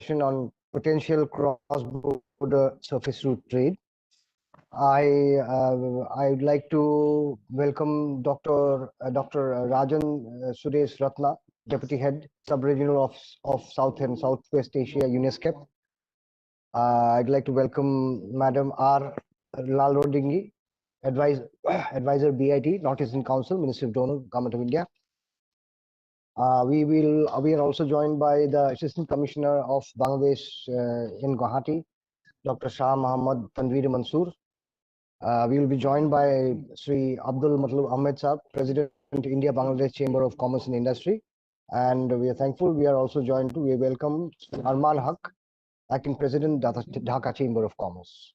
on potential cross-border surface route trade. I would like to welcome Dr. Rajan Suresh Ratna, Deputy Head, Sub-Regional of South and Southwest Asia, UNESCAP. I'd like to welcome Madam R. Lalrodingi, Advisor BIT, Northeastern Council, Ministry of Donor, Government of India. We are also joined by the Assistant Commissioner of Bangladesh in Guwahati, Dr. Shah Muhammad Tanveer Mansoor. We will be joined by Sri Abdul Matlub Ahmed Saab, President, India Bangladesh Chamber of Commerce and Industry. And we are thankful. We are also joined we welcome Arman Haq, Acting President, Dhaka Chamber of Commerce.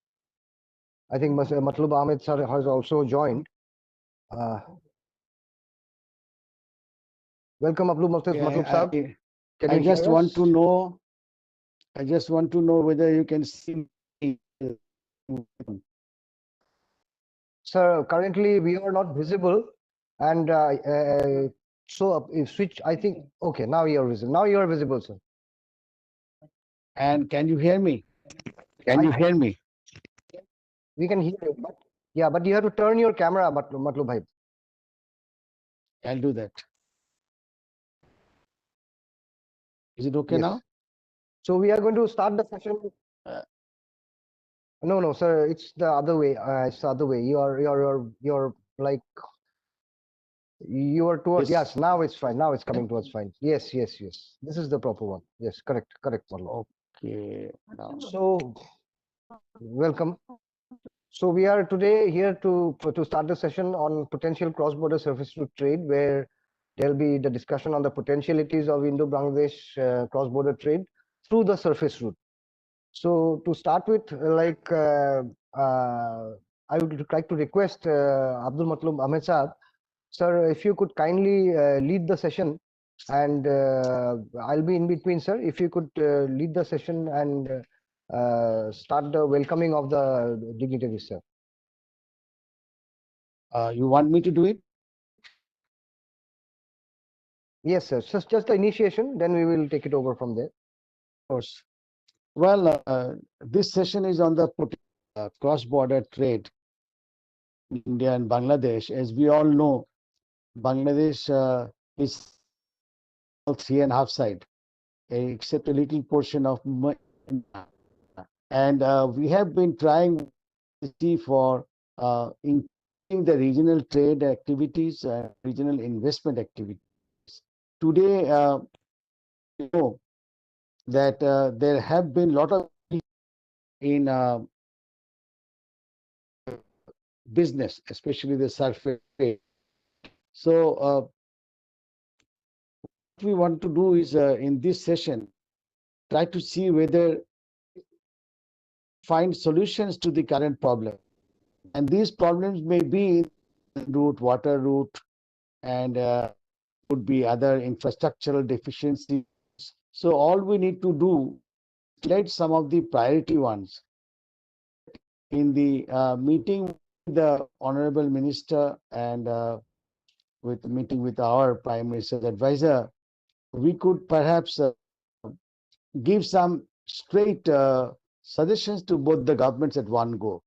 I think Matlub Ahmed Sir has also joined. Welcome, Matlub Saab. I just want to know. I just want to know whether you can see me. Sir, currently we are not visible, and so if switch, I think okay. Now you are visible. Now you are visible, sir. And can you hear me? Can you hear me? We can hear you, but yeah, but you have to turn your camera, Matlub bhai. I'll do that. Is it okay now? So we are going to start the session. No, sir. It's the other way. It's the other way. You're like you are towards. Yes, now it's fine. Now it's coming towards fine. Yes. This is the proper one. Yes, correct, Matlub. Okay. So welcome. So we are today here to start the session on potential cross-border surface route trade, where there'll be the discussion on the potentialities of Indo-Bangladesh cross-border trade through the surface route. So to start with, I would like to request Abdul Matlub Ahmed Saab, sir, if you could kindly lead the session, and I'll be in between, sir. If you could lead the session and start the welcoming of the dignitaries, sir. You want me to do it? Yes, sir. Just the initiation, then we will take it over from there. Of course. Well, this session is on the cross-border trade in India and Bangladesh. As we all know, Bangladesh is 3.5 side, except a little portion of and we have been trying for increasing the regional trade activities, regional investment activities. Today, you know that there have been a lot of in business, especially the surface trade. So what we want to do is in this session, try to see whether find solutions to the current problem. And these problems may be route, water route, and would be other infrastructural deficiencies. So all we need to do is select some of the priority ones. In the meeting with the Honorable Minister and with meeting with our Prime Minister's advisor, we could perhaps give some straight suggestions to both the governments at one go.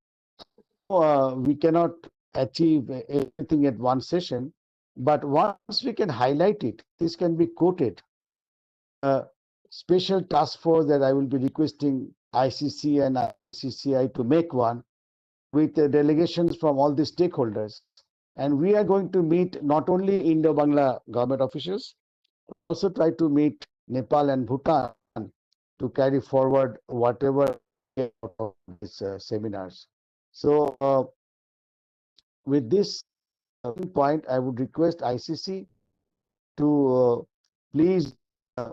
We cannot achieve everything at one session, but once we can highlight it, this can be quoted. Special task force that I will be requesting ICC and ICCI to make one with delegations from all the stakeholders. And we are going to meet not only Indo-Bangla government officials, also try to meet Nepal and Bhutan to carry forward whatever of these seminars. So with this point, I would request ICC to please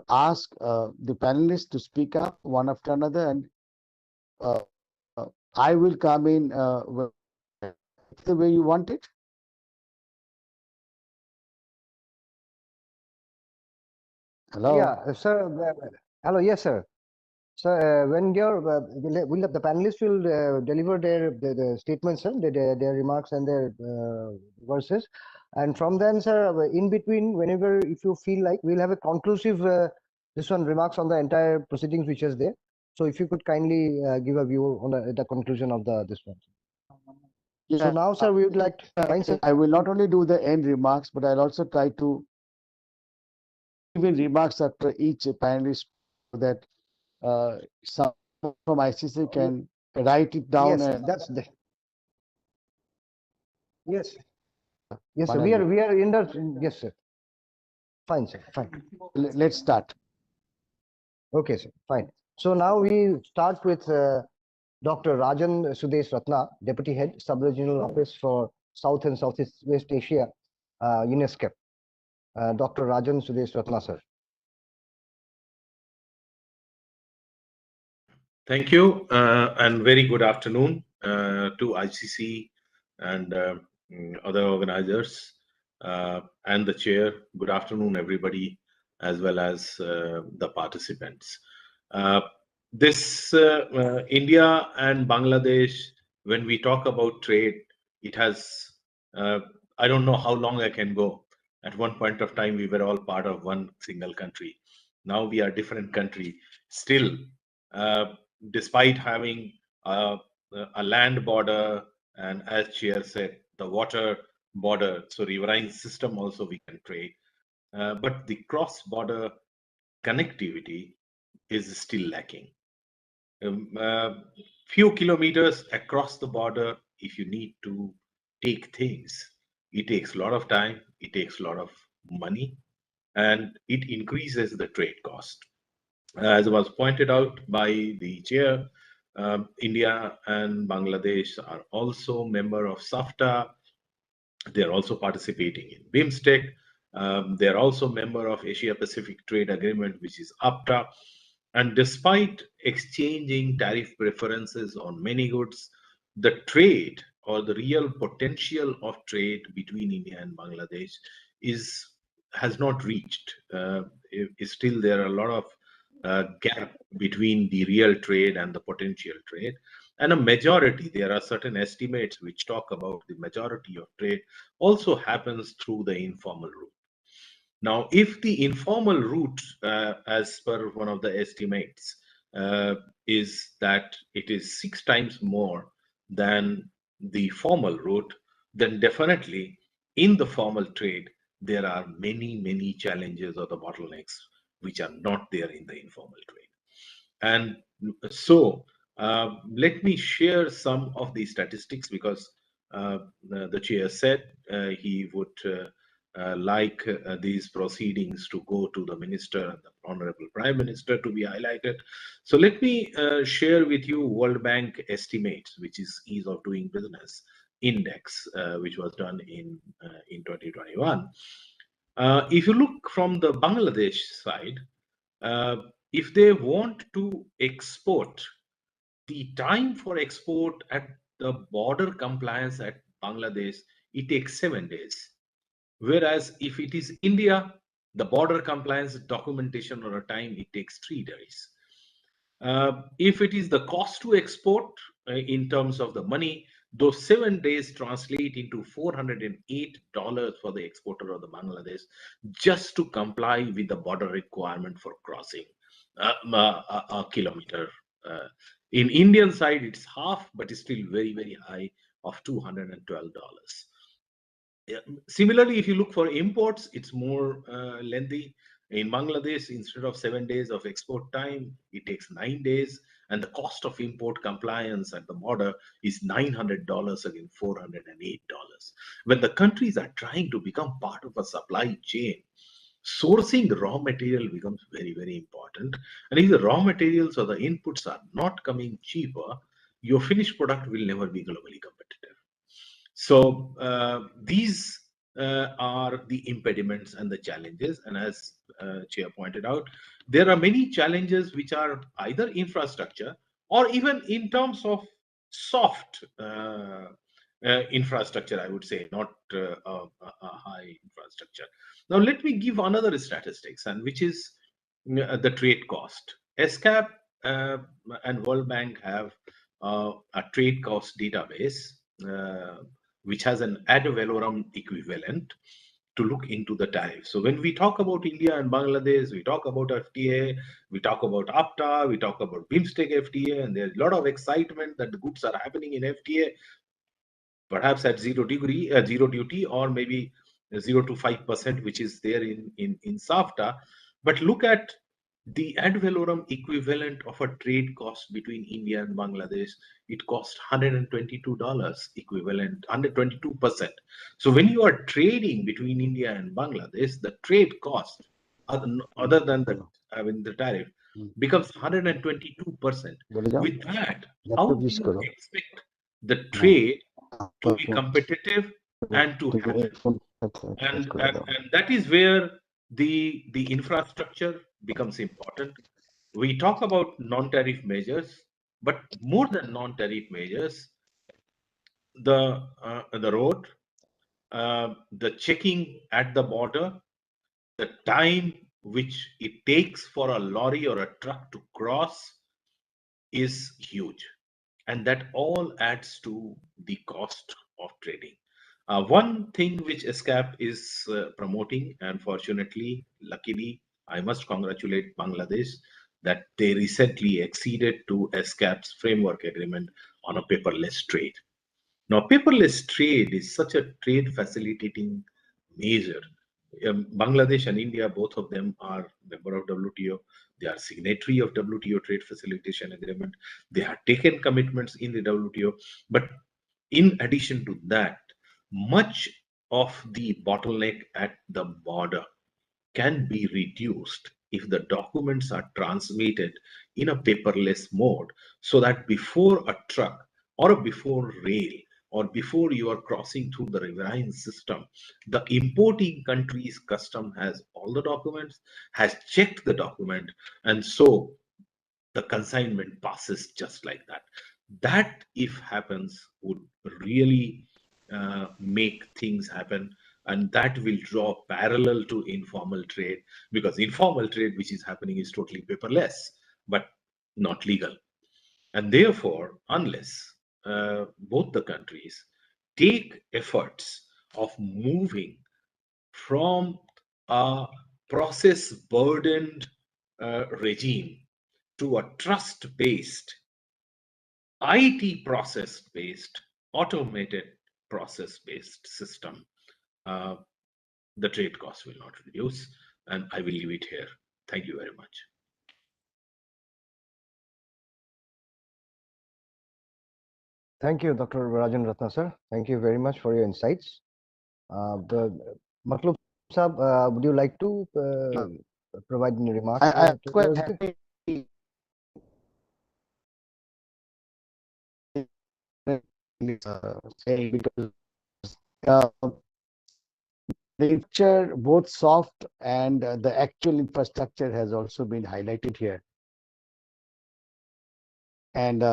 ask the panelists to speak up one after another, and I will come in the way you want it. Hello. Yeah, sir. Hello, yes, sir. So when the panelists will deliver their statements, sir, their remarks and their verses, and from then, sir, in between, whenever if you feel like, we'll have a conclusive This one remarks on the entire proceedings which is there. So if you could kindly give a view on the conclusion of this one. So now, sir, we would like to, fine, sir. I will not only do the end remarks, but I'll also try to give in remarks after each panelist so that some from ICC can write it down. Yes, sir, And that's the yes. Yes, sir. We are in the yes, sir. Fine, sir. Fine. Let's start. Okay, sir. Fine. So now we start with Dr. Rajan Sudesh Ratna, Deputy Head, Sub-Regional Office for South and Southeast West Asia, UNESCO. Dr. Rajan Sudesh Ratna, sir. Thank you, and very good afternoon to ICC and other organizers and the chair. Good afternoon, everybody, as well as the participants. India and Bangladesh, when we talk about trade, it has, I don't know how long I can go. At one point of time, we were all part of one single country. Now we are different country. Still, despite having a land border and, as chair said, the water border, so riverine system also we can trade, but the cross-border connectivity is still lacking. Few kilometers across the border, if you need to take things, it takes a lot of time, it takes a lot of money, and it increases the trade cost. As was pointed out by the chair, India and Bangladesh are also member of SAFTA. They're also participating in BIMSTEC. They're also member of Asia Pacific Trade Agreement, which is APTA. And despite exchanging tariff preferences on many goods, the trade or the real potential of trade between India and Bangladesh has not reached. Still, there are a lot of gap between the real trade and the potential trade. And a majority, there are certain estimates which talk about the majority of trade also happens through the informal route. Now, if the informal route, as per one of the estimates, is that it is 6 times more than the formal route, then definitely in the formal trade, there are many, many challenges or the bottlenecks which are not there in the informal trade. And so let me share some of the statistics because the chair said he would like these proceedings to go to the minister and the Honorable Prime Minister to be highlighted. So let me share with you World Bank estimates, which is Ease of Doing Business Index, which was done in 2021. If you look from the Bangladesh side, if they want to export, the time for export at the border compliance at Bangladesh, it takes 7 days. Whereas if it is India, the border compliance documentation or a time, it takes 3 days. If it is the cost to export in terms of the money, those 7 days translate into $408 for the exporter of the Bangladesh just to comply with the border requirement for crossing a kilometer. In Indian side, it's half, but it's still very, very high of $212. Similarly, if you look for imports, it's more lengthy. In Bangladesh, instead of 7 days of export time, it takes 9 days. And the cost of import compliance at the border is $900 against $408. When the countries are trying to become part of a supply chain, sourcing raw material becomes very, very important. And if the raw materials or the inputs are not coming cheaper, your finished product will never be globally competitive. So these are the impediments and the challenges. And as Chair pointed out, there are many challenges which are either infrastructure or even in terms of soft infrastructure, I would say, not a high infrastructure. Now, let me give another statistics, and which is the trade cost. ESCAP and World Bank have a trade cost database which has an ad valorem equivalent. to look into the tariff. So when we talk about India and Bangladesh, we talk about FTA, we talk about AFTA, we talk about BIMSTEC FTA, and there's a lot of excitement that the goods are happening in FTA, perhaps at zero duty, or maybe 0 to 5%, which is there in SAFTA. But look at the ad valorem equivalent of a trade cost between India and Bangladesh. It costs $122 equivalent, 122%. So when you are trading between India and Bangladesh, the trade cost, other than the tariff, becomes 122%. With that, how do you expect the trade to be competitive and to happen? And that is where the infrastructure becomes important. We talk about non-tariff measures, but more than non-tariff measures, the road, the checking at the border, the time which it takes for a lorry or a truck to cross is huge, and that all adds to the cost of trading. One thing which ESCAP is promoting, and fortunately, luckily, I must congratulate Bangladesh that they recently acceded to ESCAP's framework agreement on a paperless trade. Now, paperless trade is such a trade facilitating measure. Bangladesh and India, both of them are member of WTO. They are signatory of WTO trade facilitation agreement. They have taken commitments in the WTO. But in addition to that, much of the bottleneck at the border can be reduced if the documents are transmitted in a paperless mode, so that before a truck or before rail or before you are crossing through the riverine system, the importing country's custom has all the documents, has checked the document, and so the consignment passes just like that. That, if happens, would really make things happen, and that will draw parallel to informal trade, because informal trade which is happening is totally paperless but not legal. And therefore, unless both the countries take efforts of moving from a process burdened regime to a trust based, IT process based, automated process based system, the trade costs will not reduce. And I will leave it here. Thank you very much. Thank you, Dr. Rajan Ratna, sir. Thank you very much for your insights. Matlub Sahab, would you like to provide any remarks? I'm quite happy. Saying because the picture, both soft and the actual infrastructure, has also been highlighted here. And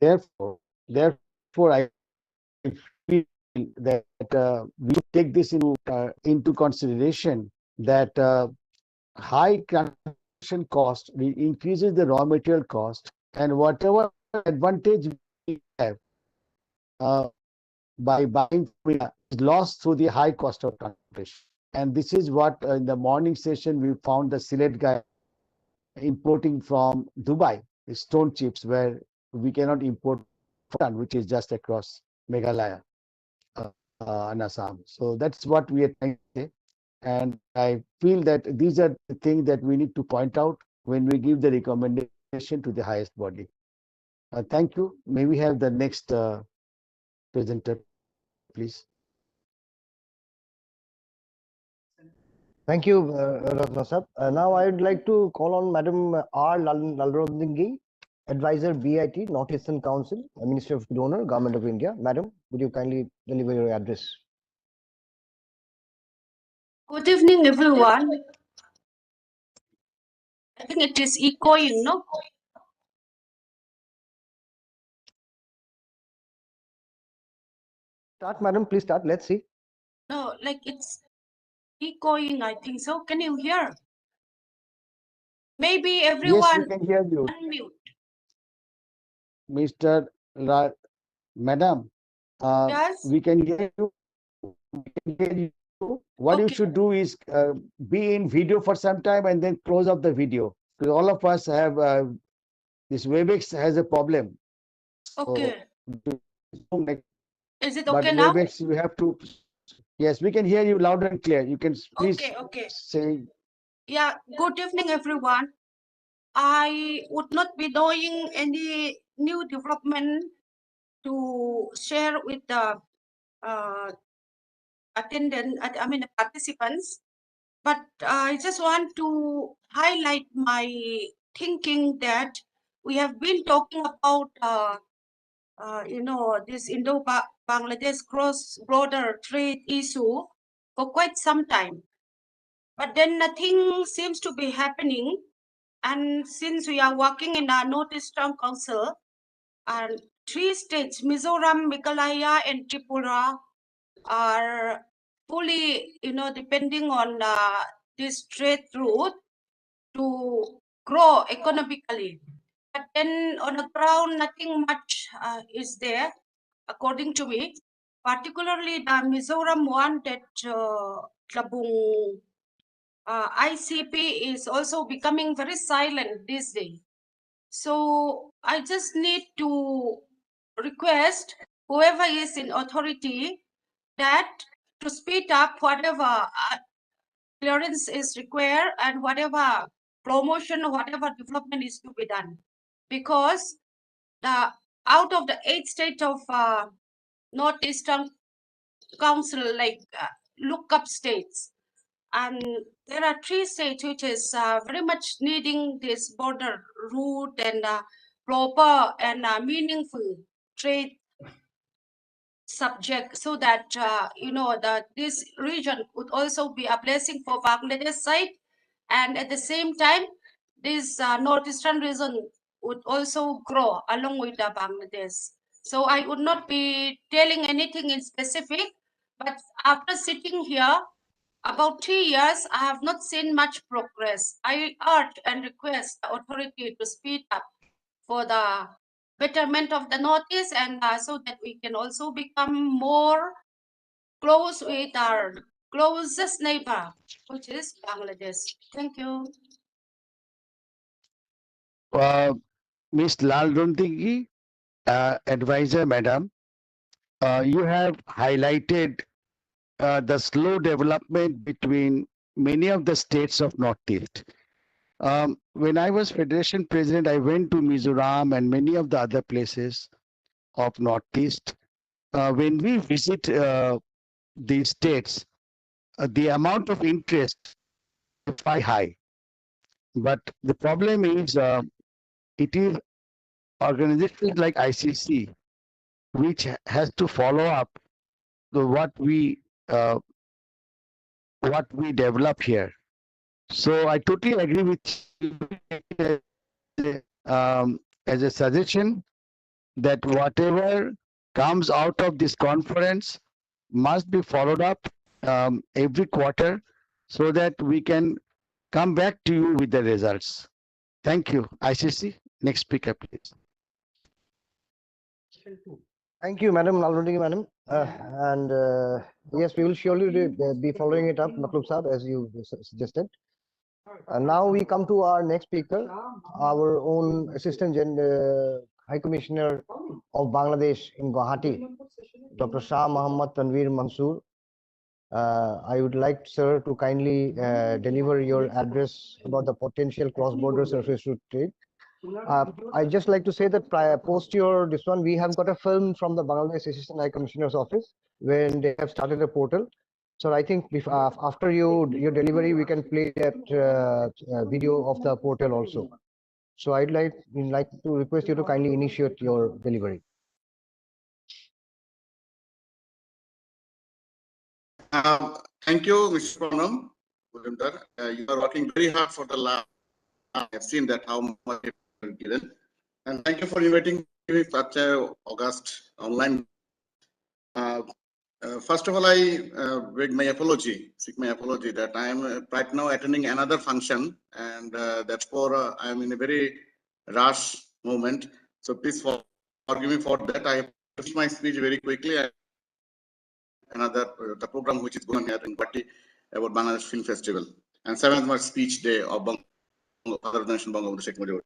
therefore, I feel that we take this into consideration, that high transaction cost increases the raw material cost, and whatever advantage we have by buying is lost through the high cost of transportation. And this is what in the morning session we found the Sylhet guy importing from Dubai stone chips, where we cannot import, which is just across Meghalaya and Assam. So that's what we are trying to say. And I feel that these are the things that we need to point out when we give the recommendation to the highest body. Thank you. May we have the next presenter, please? Thank you, Ratna Sahab. Now I would like to call on Madam R. Lalrodingi, Advisor BIT, Northeastern Council, Ministry of Donor, Government of India. Madam, would you kindly deliver your address? Good evening, everyone. I think it is echoing, no? Start, Madam, please start. Let's see. No, like it's echoing, I think so. Can you hear? Maybe everyone. Yes, we can hear you. Unmute. Madam, Yes. We can hear you. We can hear you. What you Okay. should do is be in video for some time and then close off the video. Because all of us have this WebEx has a problem. Okay. But Is it okay now? WebEx, you have to. Yes, we can hear you loud and clear. You can please Okay. say. Yeah. Good evening, everyone. I would not be knowing any new development to share with the participants, but I just want to highlight my thinking that we have been talking about, this Indo-Bangladesh cross-border trade issue for quite some time. But then nothing seems to be happening. And since we are working in our Northeastern Council, and 3 states, Mizoram, Meghalaya, and Tripura, are fully, depending on this trade route to grow economically. But then on the ground, nothing much is there, according to me. Particularly the Mizoram one, that Tlabung ICP is also becoming very silent these days. So I just need to request whoever is in authority that to speed up whatever clearance is required and whatever promotion or whatever development is to be done. Because the out of the 8 states of Northeastern Council, like look-up states, and there are 3 states which is very much needing this border route and proper and meaningful trade subject, so that that this region would also be a blessing for Bangladesh side, and at the same time this northeastern region would also grow along with the Bangladesh. So I would not be telling anything in specific, but after sitting here about 3 years, I have not seen much progress. I urge and request the authority to speed up for the betterment of the Northeast, and so that we can also become more close with our closest neighbor, which is Bangladesh. Thank you. Ms. Lal Rundigi, advisor, madam, you have highlighted the slow development between many of the states of Northeast. When I was Federation President, I went to Mizoram and many of the other places of Northeast. When we visit these states, the amount of interest is quite high. But the problem is, it is organizations like ICC which has to follow up what we develop here. So I totally agree with you as a suggestion that whatever comes out of this conference must be followed up every quarter so that we can come back to you with the results. Thank you. ICC, next speaker, please. Thank you, Madam Nalrundigi, Madam. Yes, we will surely be following it up, Matlub Saab, as you suggested. Now we come to our next speaker, our own Assistant High Commissioner of Bangladesh in Guwahati, Dr. Shah Mohammad Tanveer Mansoor. I would like, sir, to kindly deliver your address about the potential cross-border surface route trade. I just like to say that post this one, we have got a film from the Bangladesh Assistant High Commissioner's office when they have started a portal. So I think if, after your delivery, we can play that video of the portal also. So I'd like to request you to kindly initiate your delivery. Thank you, Mr. Pranam. You are working very hard for the lab. I have seen that how much you have given. And thank you for inviting me such a August online. First of all, I seek my apology that I am right now attending another function, and that's for I am in a very rush moment. So please forgive me for that. I have finish my speech very quickly. Another the program which is going on here in Guwahati about Bangladesh Film Festival and 7th March speech day of Father of the Nation Bangabandhu Sheikh Mujibur.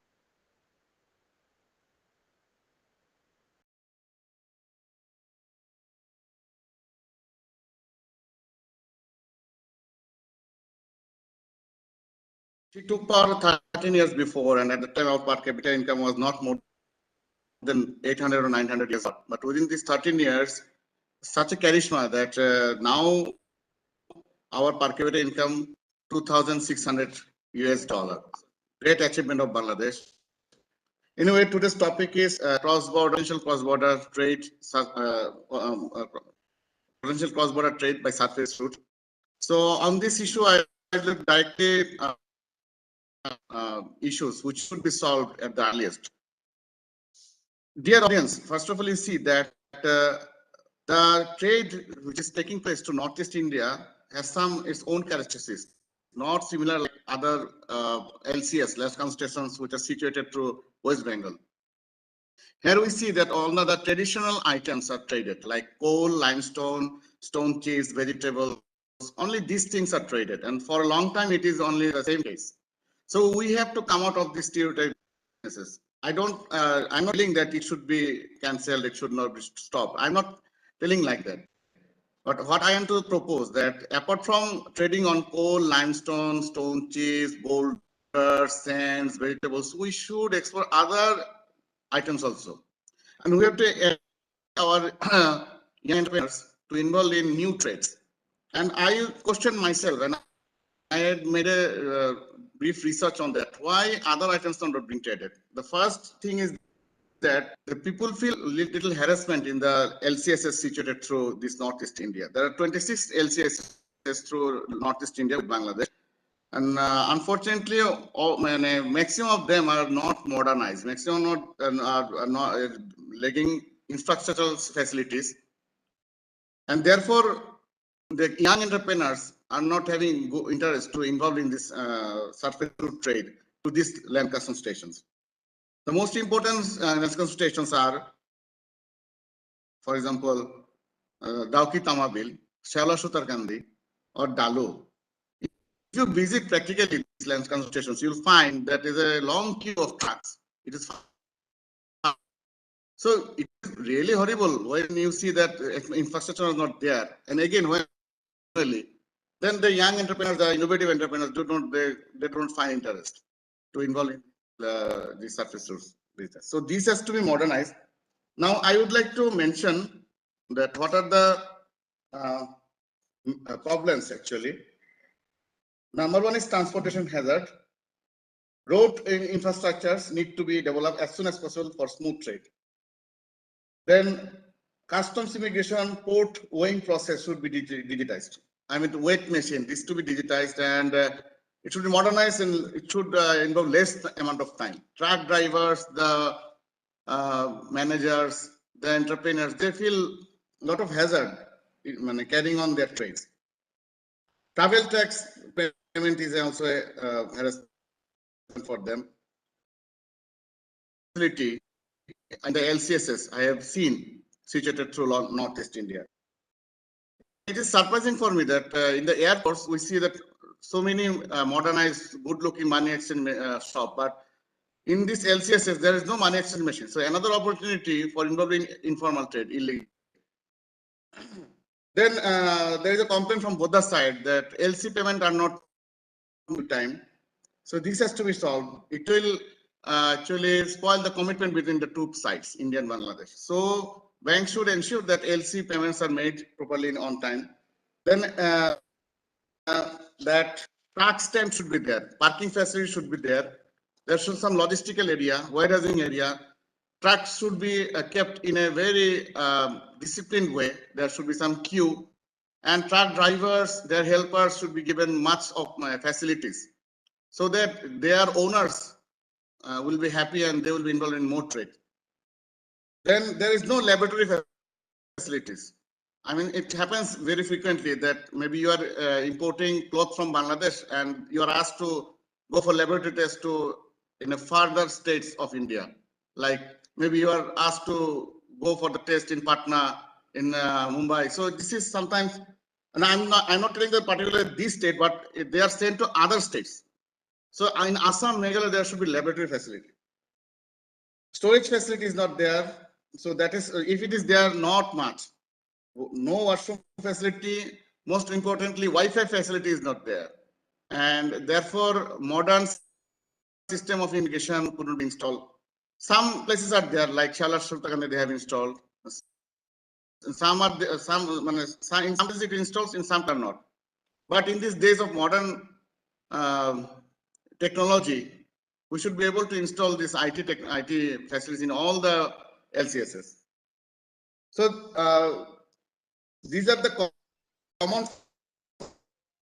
She took power 13 years before, and at the time our per capita income was not more than 800 or 900 years old. But within these 13 years, such a charisma that now our per capita income 2,600 US dollar. Great achievement of Bangladesh. Anyway, today's topic is potential cross-border trade, potential cross-border trade by surface route. So on this issue, I look directly issues which should be solved at the earliest. Dear audience, first of all, you see that the trade which is taking place to Northeast India has its own characteristics, not similar like other LCS, less concentrations, which are situated through West Bengal. Here we see that all the traditional items are traded, like coal, limestone, stone cheese, vegetables. Only these things are traded, and for a long time it is only the same case. So we have to come out of this stereotype. I'm not telling that it should be cancelled, it should not be stopped. I'm not telling like that. But what I am to propose that apart from trading on coal, limestone, stone cheese, boulders, sands, vegetables, we should explore other items also. And we have to our young entrepreneurs to involve in new trades. And I questioned myself, and I had made a brief research on that. Why other items are not being traded? The first thing is that the people feel little harassment in the LCSs situated through this Northeast India. There are 26 LCSs through Northeast India with Bangladesh. And unfortunately, maximum of them are not modernized. Maximum are not lacking infrastructural facilities. And therefore, the young entrepreneurs are not having interest to involve in this surface route trade to these land custom stations. The most important land custom stations are, for example, Dauki Tamabil, Shala Sutarkandi, or Dalu. If you visit practically these land custom stations, you'll find that is a long queue of trucks. It is so it is really horrible when you see that infrastructure is not there. And again, when then the young entrepreneurs, the innovative entrepreneurs, they don't find interest to involve in the surface routes business. So this has to be modernized. Now I would like to mention that what are the problems actually. Number one is transportation hazard. Road infrastructures need to be developed as soon as possible for smooth trade. Then customs immigration port weighing process should be digitized. I mean, the weight machine, this to be digitized, and it should be modernized, and it should involve less amount of time. Truck drivers, the managers, the entrepreneurs, they feel a lot of hazard in carrying on their trades. Travel tax payment is also a harassment for them. And the LCSs I have seen situated through Northeast India. It is surprising for me that in the airports we see that so many modernized, good-looking money exchange shop, but in this LCSs there is no money exchange machine. So another opportunity for involving informal trade, illegal. Then there is a complaint from both the side that LC payment are not on time. So this has to be solved. It will actually spoil the commitment between the two sides, India and Bangladesh. So banks should ensure that LC payments are made properly on time. Then that truck stand should be there, parking facility should be there. There should some logistical area, warehousing area. Trucks should be kept in a very disciplined way. There should be some queue, and truck drivers, their helpers should be given much of facilities, so that their owners will be happy and they will be involved in more trade. Then there is no laboratory facilities. I mean, it happens very frequently that maybe you are importing cloth from Bangladesh and you are asked to go for laboratory tests in a further states of India. Like maybe you are asked to go for the test in Patna, in Mumbai. So this is sometimes, and I'm not telling that particularly this state, but they are sent to other states. So in Assam, Meghalaya, there should be laboratory facility. Storage facility is not there. So that is, if it is there, not much. No washroom facility. Most importantly, Wi-Fi facility is not there. And therefore, modern system of irrigation couldn't be installed. Some places are there, like Shalar Sultakande, they have installed. Some are there, in some places it installs, in some are not. But in these days of modern technology, we should be able to install this IT facilities in all the LCSs. So these are the common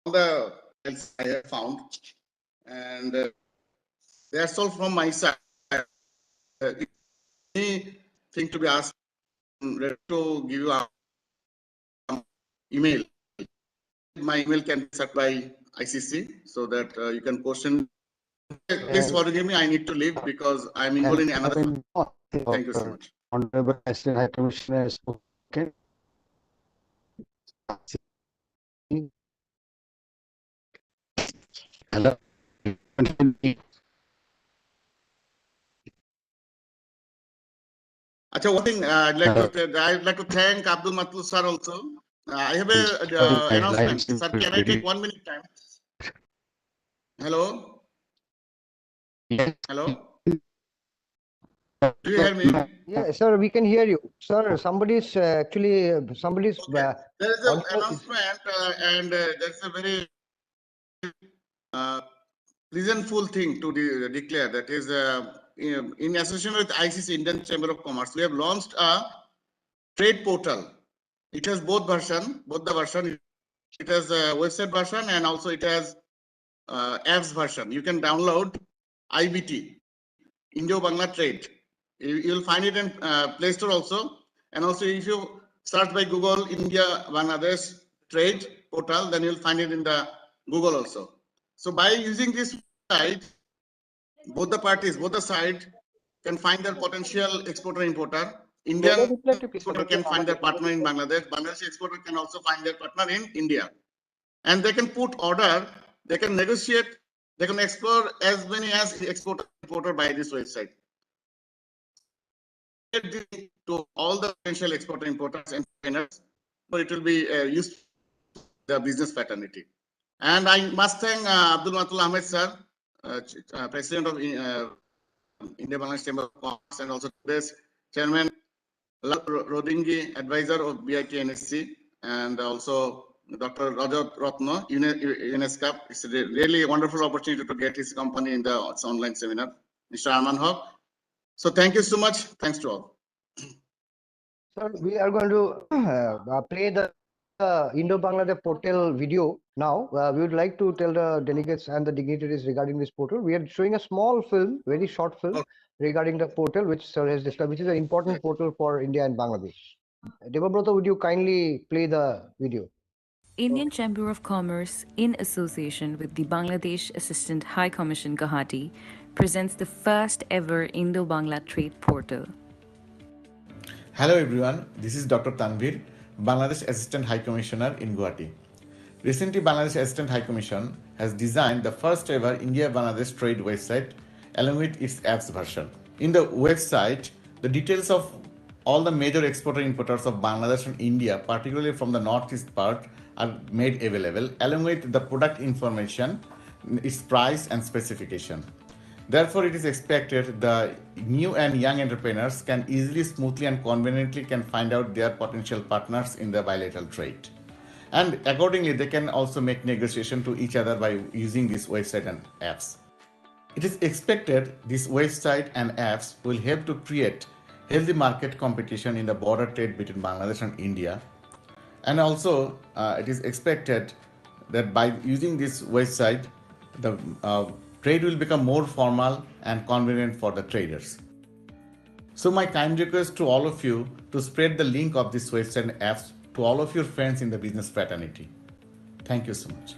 the I have found, and that's all from my side. Anything to be asked, I'm ready to give you an email. My email can be set by ICC so that you can question. Please forgive me, I need to leave because I'm involved in another. Thank you so much. Honorable Assistant High Commissioner has spoken. Hello. Acha, one thing I'd like to thank Abdul Matlub sir also. I have a announcement. Sir, can I take 1 minute time? Hello. Hello. Do you hear me? Yeah, sir, we can hear you. Sir, somebody's actually, somebody's. Okay. There is an audio is- announcement, and that's a very reasonful thing to declare. That is, in association with ICC, Indian Chamber of Commerce, we have launched a trade portal. It has both the version. It has a website version and also it has apps version. You can download IBT, Indo-Bangla Trade. You'll find it in Play Store also. And also if you search by Google India Bangladesh Trade Portal, then you'll find it in the Google also. So by using this site, both the parties, both the side can find their potential exporter importer. Indian exporter can find their partner in Bangladesh. Bangladesh exporter can also find their partner in India. And they can put order, they can negotiate, they can explore as many as exporter importer by this website. To all the potential exporter importers and trainers, but it will be used the business fraternity. And I must thank Abdul Matlub Ahmed sir, President of India Bangladesh Chamber of Commerce, and also today's Chairman Rodingi, advisor of BIT-NSC, and also Dr. Rajat Ratna, UNESCAP. It's a really wonderful opportunity to get his company in the online seminar, Mr. Arman Haq. So thank you so much. Thanks to all. Sir, we are going to play the Indo-Bangladesh portal video now. We would like to tell the delegates and the dignitaries regarding this portal. We are showing a small film, very short film, regarding the portal, which sir has described, which is an important portal for India and Bangladesh. Debabrata, would you kindly play the video? Indian Chamber of Commerce, in association with the Bangladesh Assistant High Commission Guwahati, presents the first ever Indo-Bangla Trade Portal. Hello everyone, this is Dr. Tanvir, Bangladesh Assistant High Commissioner in Guwahati. Recently, Bangladesh Assistant High Commission has designed the first ever India-Bangladesh trade website along with its apps version. In the website, the details of all the major exporter-importers of Bangladesh and India, particularly from the northeast part, are made available along with the product information, its price and specification. Therefore, it is expected the new and young entrepreneurs can easily, smoothly and conveniently can find out their potential partners in the bilateral trade. And accordingly, they can also make negotiation to each other by using this website and apps. It is expected this website and apps will help to create healthy market competition in the border trade between Bangladesh and India. And also, it is expected that by using this website, the trade will become more formal and convenient for the traders. So my kind request to all of you to spread the link of this website and apps to all of your friends in the business fraternity. Thank you so much.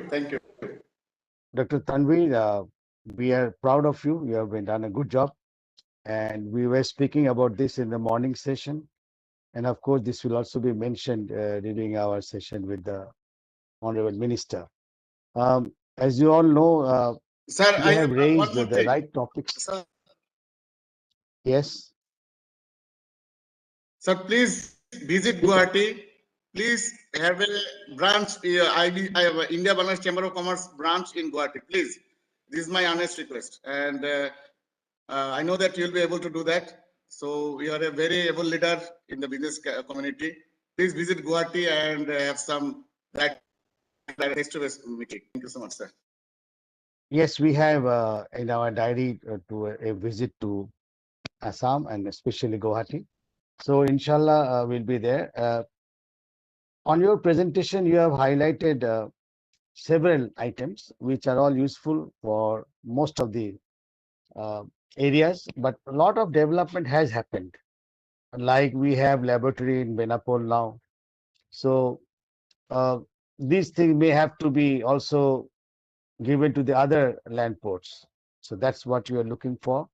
Thank you. Dr. Tanvir, we are proud of you. You have done a good job. And we were speaking about this in the morning session. And of course, this will also be mentioned during our session with the Honorable Minister. As you all know, Sir, you I have have raised one more the thing. right topics. Sir, Yes. sir, please visit Guwahati. Please have a branch. I have a India Bangladesh Chamber of Commerce branch in Guwahati. Please, this is my honest request, and I know that you'll be able to do that. So you are a very able leader in the business community. Please visit Guwahati and have some face-to-face meeting. Thank you so much, sir. Yes, we have in our diary to a visit to Assam and especially Guwahati. So inshallah, we'll be there. On your presentation, you have highlighted several items which are all useful for most of the areas, but a lot of development has happened. Like we have laboratory in Benapole now. So these things may have to be also given to the other land ports. So that's what you are looking for.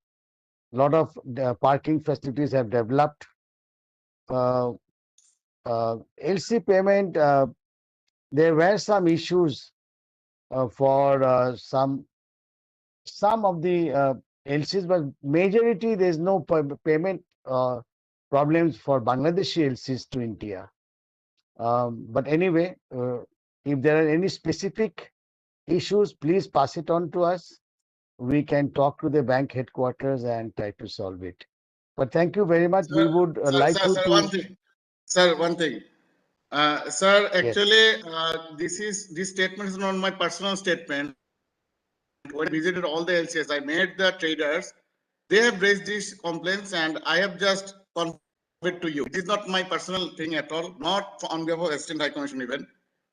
A lot of parking facilities have developed. LC payment, there were some issues for some of the LCs, but majority there's no payment problems for Bangladeshi LCs to India. But anyway, if there are any specific issues, please pass it on to us. We can talk to the bank headquarters and try to solve it. But thank you very much. We would like you to. One thing. Sir, one thing. Sir, actually, this statement is not my personal statement. When I visited all the LCS, I met the traders. They have raised these complaints, and I have just conveyed it to you. It is not my personal thing at all, not on behalf of Assistant High Commission even.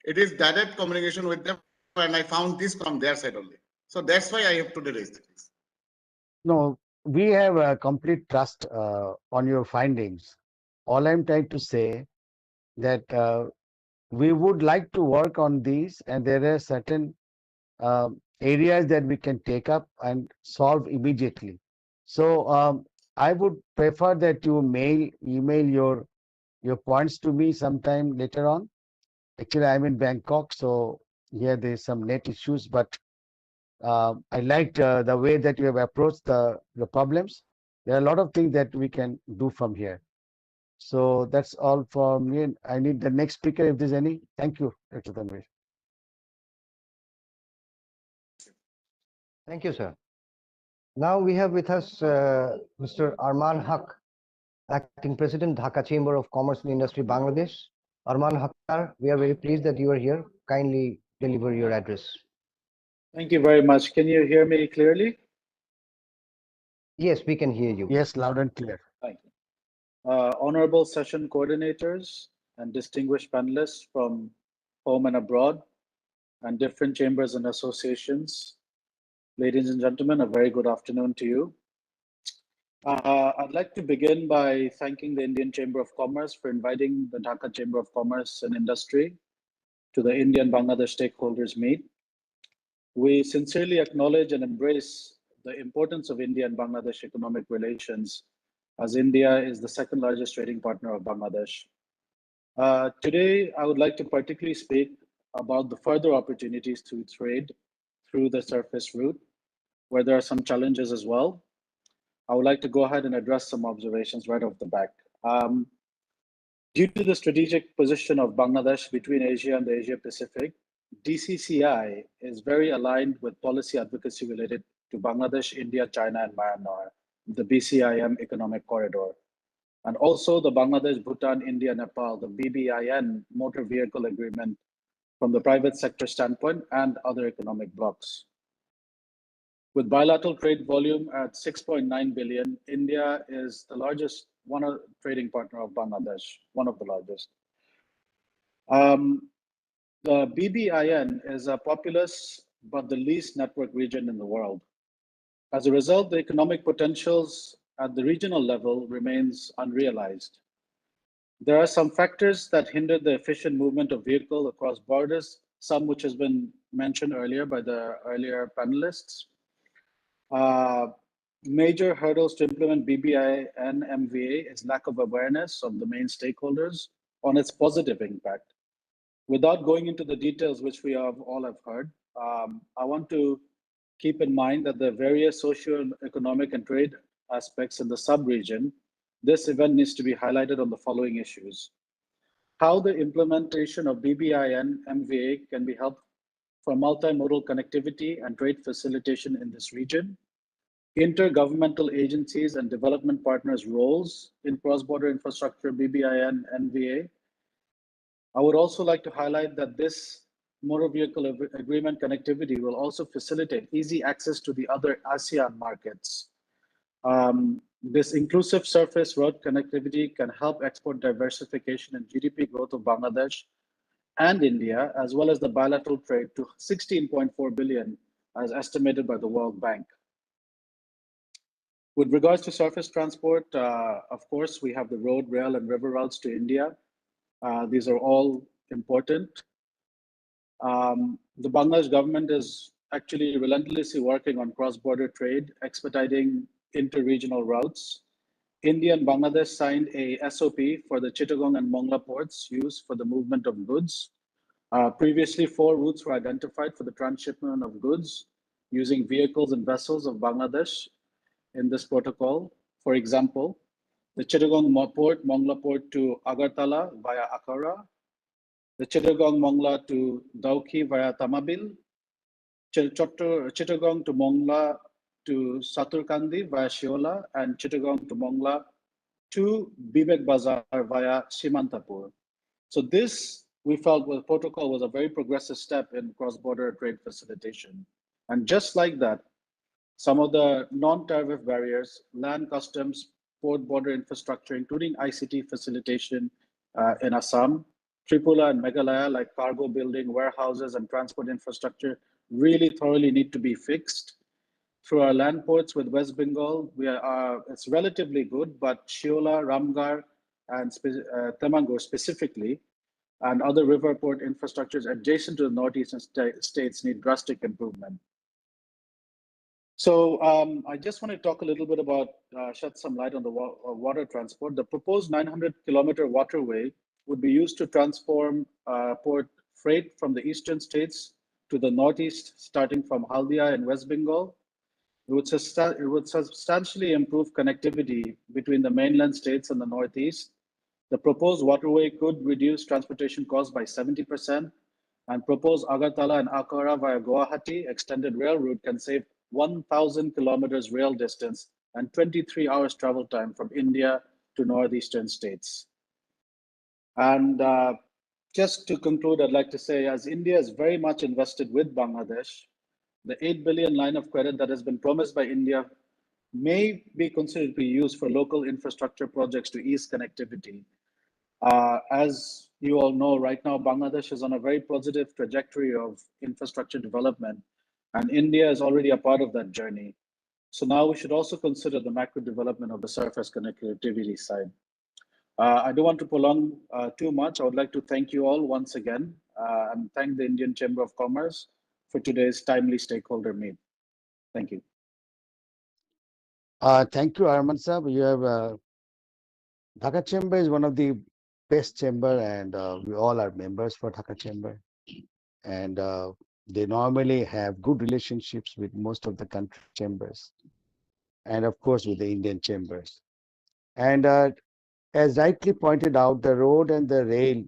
It is direct communication with them, and I found this from their side only. So that's why I have to raise this. No, we have a complete trust on your findings. All I'm trying to say that we would like to work on these, and there are certain areas that we can take up and solve immediately. So I would prefer that you email your points to me sometime later on. Actually, I'm in Bangkok, so here there's some net issues, but I liked the way that you have approached the problems. There are a lot of things that we can do from here. So that's all for me. I need the next speaker if there's any. Thank you, Dr. Tanvir. Thank you, sir. Now we have with us Mr. Arman Haq, Acting President, Dhaka Chamber of Commerce and Industry, Bangladesh. Arman Haq, we are very pleased that you are here. Kindly deliver your address. Thank you very much. Can you hear me clearly? Yes, we can hear you. Yes, loud and clear. Thank you. Honorable session coordinators and distinguished panelists from home and abroad and different chambers and associations, ladies and gentlemen, a very good afternoon to you. I'd like to begin by thanking the Indian Chamber of Commerce for inviting the Dhaka Chamber of Commerce and Industry to the Indian-Bangladesh Stakeholders Meet. We sincerely acknowledge and embrace the importance of India and Bangladesh economic relations, as India is the second largest trading partner of Bangladesh. Today, I would like to particularly speak about the further opportunities to trade through the surface route, where there are some challenges as well. I would like to go ahead and address some observations right off the back. Due to the strategic position of Bangladesh between Asia and the Asia Pacific, DCCI is very aligned with policy advocacy related to Bangladesh, India, China, and Myanmar, the BCIM economic corridor, and also the Bangladesh, Bhutan, India, Nepal, the BBIN motor vehicle agreement from the private sector standpoint and other economic blocs. With bilateral trade volume at 6.9 billion, India is the largest trading partner of Bangladesh, one of the largest. The BBIN is a populous but the least networked region in the world. As a result, the economic potentials at the regional level remains unrealized. There are some factors that hinder the efficient movement of vehicle across borders, some which has been mentioned earlier by the earlier panelists. Major hurdles to implement BBI and MVA is lack of awareness of the main stakeholders on its positive impact. Without going into the details, which we all have heard, I want to keep in mind that the various socio-economic and trade aspects in the sub-region, this event needs to be highlighted on the following issues. How the implementation of BBI and MVA can be helped for multimodal connectivity and trade facilitation in this region, intergovernmental agencies and development partners' roles in cross-border infrastructure, BBI and MVA. I would also like to highlight that this motor vehicle agreement connectivity will also facilitate easy access to the other ASEAN markets. This inclusive surface road connectivity can help export diversification and GDP growth of Bangladesh and India, as well as the bilateral trade to 16.4 billion as estimated by the World Bank. With regards to surface transport, of course, we have the road, rail, and river routes to India. These are all important. The Bangladesh government is actually relentlessly working on cross-border trade, expediting inter-regional routes. India and Bangladesh signed a SOP for the Chittagong and Mongla ports used for the movement of goods. Previously, 4 routes were identified for the transshipment of goods using vehicles and vessels of Bangladesh in this protocol. For example, the Chittagong port, Mongla port to Agartala via Akara, the Chittagong Mongla to Dauki via Tamabil, Chittagong to Mongla to Saturkandi via Shiola, and Chittagong to Mongla to Bibek Bazar via Simantapur. So this, we felt, the protocol was a very progressive step in cross-border trade facilitation. And just like that, some of the non-tariff barriers, land customs, port border infrastructure, including ICT facilitation in Assam, Tripura and Meghalaya, like cargo building, warehouses, and transport infrastructure, really thoroughly need to be fixed. Through our land ports with West Bengal, it's relatively good, but Shiola, Ramgarh, and Temangur specifically, and other river port infrastructures adjacent to the northeastern states need drastic improvement. So I just want to talk a little bit about, shed some light on the water transport. The proposed 900-kilometer waterway would be used to transform port freight from the eastern states to the northeast, starting from Haldia in West Bengal. It would substantially improve connectivity between the mainland states and the northeast. The proposed waterway could reduce transportation costs by 70%, and proposed Agartala and Akara via Guwahati extended rail route can save 1,000 kilometers rail distance and 23 hours travel time from India to northeastern states. And just to conclude, I'd like to say, as India is very much invested with Bangladesh, the 8 billion line of credit that has been promised by India may be considered to be used for local infrastructure projects to ease connectivity. As you all know, right now, Bangladesh is on a very positive trajectory of infrastructure development, and India is already a part of that journey. So now we should also consider the macro development of the surface connectivity side. I don't want to prolong too much. I would like to thank you all once again and thank the Indian Chamber of Commerce for today's timely stakeholder meet. Thank you. Thank you, Arman Sahab. You have Dhaka Chamber is one of the best chamber, and we all are members for Dhaka Chamber, and they normally have good relationships with most of the country chambers, and of course with the Indian chambers. And as rightly pointed out, the road and the rail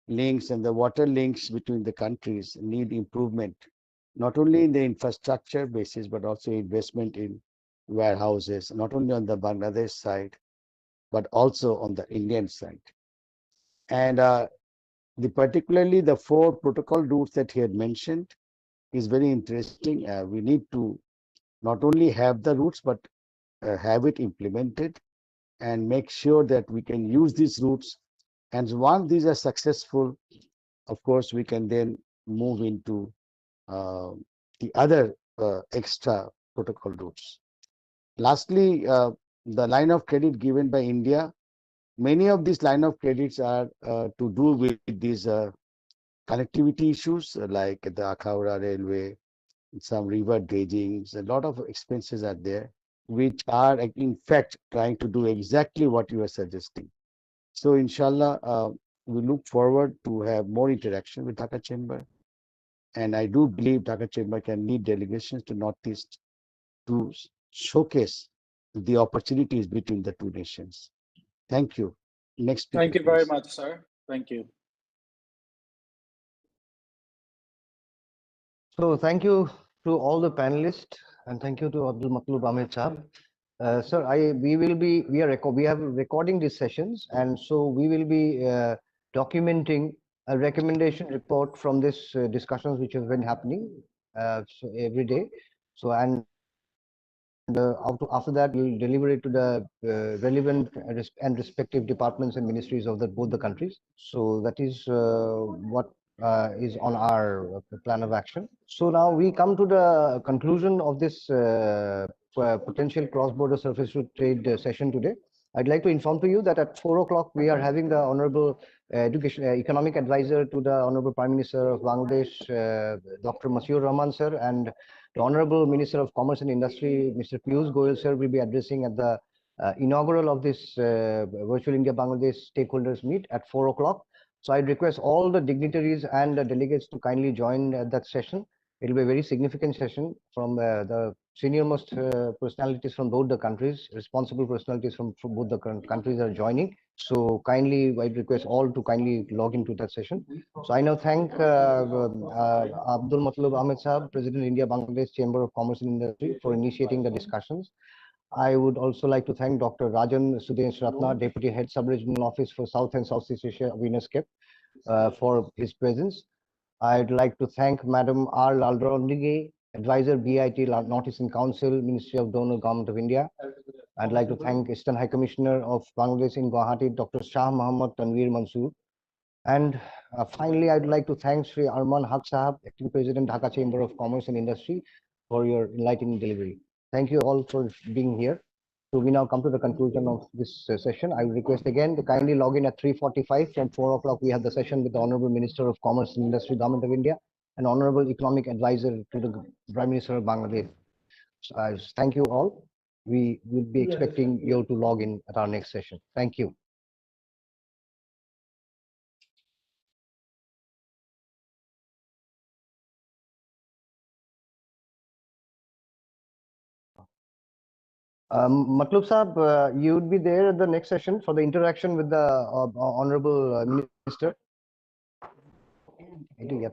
links and the water links between the countries need improvement, not only in the infrastructure basis, but also investment in warehouses, not only on the Bangladesh side, but also on the Indian side. And particularly the 4 protocol routes that he had mentioned is very interesting. We need to not only have the routes, but have it implemented and make sure that we can use these routes. And once these are successful, of course, we can then move into the other extra protocol routes. Lastly, the line of credit given by India, many of these line of credits are to do with these connectivity issues like the Akhauda Railway, some river dredgings, a lot of expenses are there, which are in fact trying to do exactly what you are suggesting. So inshallah, we look forward to have more interaction with Dhaka Chamber. And I do believe Dhaka Chamber can lead delegations to Northeast to showcase the opportunities between the two nations. Thank you. Next speaker, Thank you very please. much, sir. Thank you. So thank you to all the panelists and thank you to Abdul Matlub Ahmed Saab. Sir, we have recording these sessions, and so we will be documenting a recommendation report from this discussions which have been happening so every day. So after that, we'll deliver it to the relevant and respective departments and ministries of both the countries. So that is what is on our plan of action. So now we come to the conclusion of this potential cross-border surface route trade session today. I'd like to inform to you that at 4 o'clock we are having the Honorable Economic Advisor to the Honorable Prime Minister of Bangladesh, Dr. Masur Rahman sir, and the Honorable Minister of Commerce and Industry, Mr. Piyush Goyal sir, will be addressing at the inaugural of this Virtual India Bangladesh Stakeholders Meet at 4 o'clock. So I request all the dignitaries and the delegates to kindly join that session. It will be a very significant session from the senior-most personalities from both the countries, responsible personalities from both the countries are joining. So kindly, I request all to kindly log into that session. So I now thank Abdul Matlub Ahmed Saab, President India Bangladesh Chamber of Commerce and Industry, for initiating the discussions. I would also like to thank Dr. Rajan Sudesh Ratna, Deputy Head Sub-Regional Office for South and Southeast Asia, UNESCAP, for his presence. I'd like to thank Madam R. Lalrondige, Advisor BIT Northeastern Council, Ministry of Donor, Government of India. I'd like to thank Eastern High Commissioner of Bangladesh in Guwahati, Dr. Shah Mohammad Tanveer Mansoor. And finally, I'd like to thank Sri Arman Haq Sahab, Acting President, Dhaka Chamber of Commerce and Industry, for your enlightening delivery. Thank you all for being here. So we now come to the conclusion of this session. I will request again to kindly log in at 3:45. From 4 o'clock, we have the session with the Honorable Minister of Commerce and Industry, Government of India, and Honorable Economic Advisor to the Prime Minister of Bangladesh. So, thank you all. We will be expecting you to log in at our next session. Thank you. Matlub Saab, you would be there at the next session for the interaction with the Honorable Minister. I think, yeah.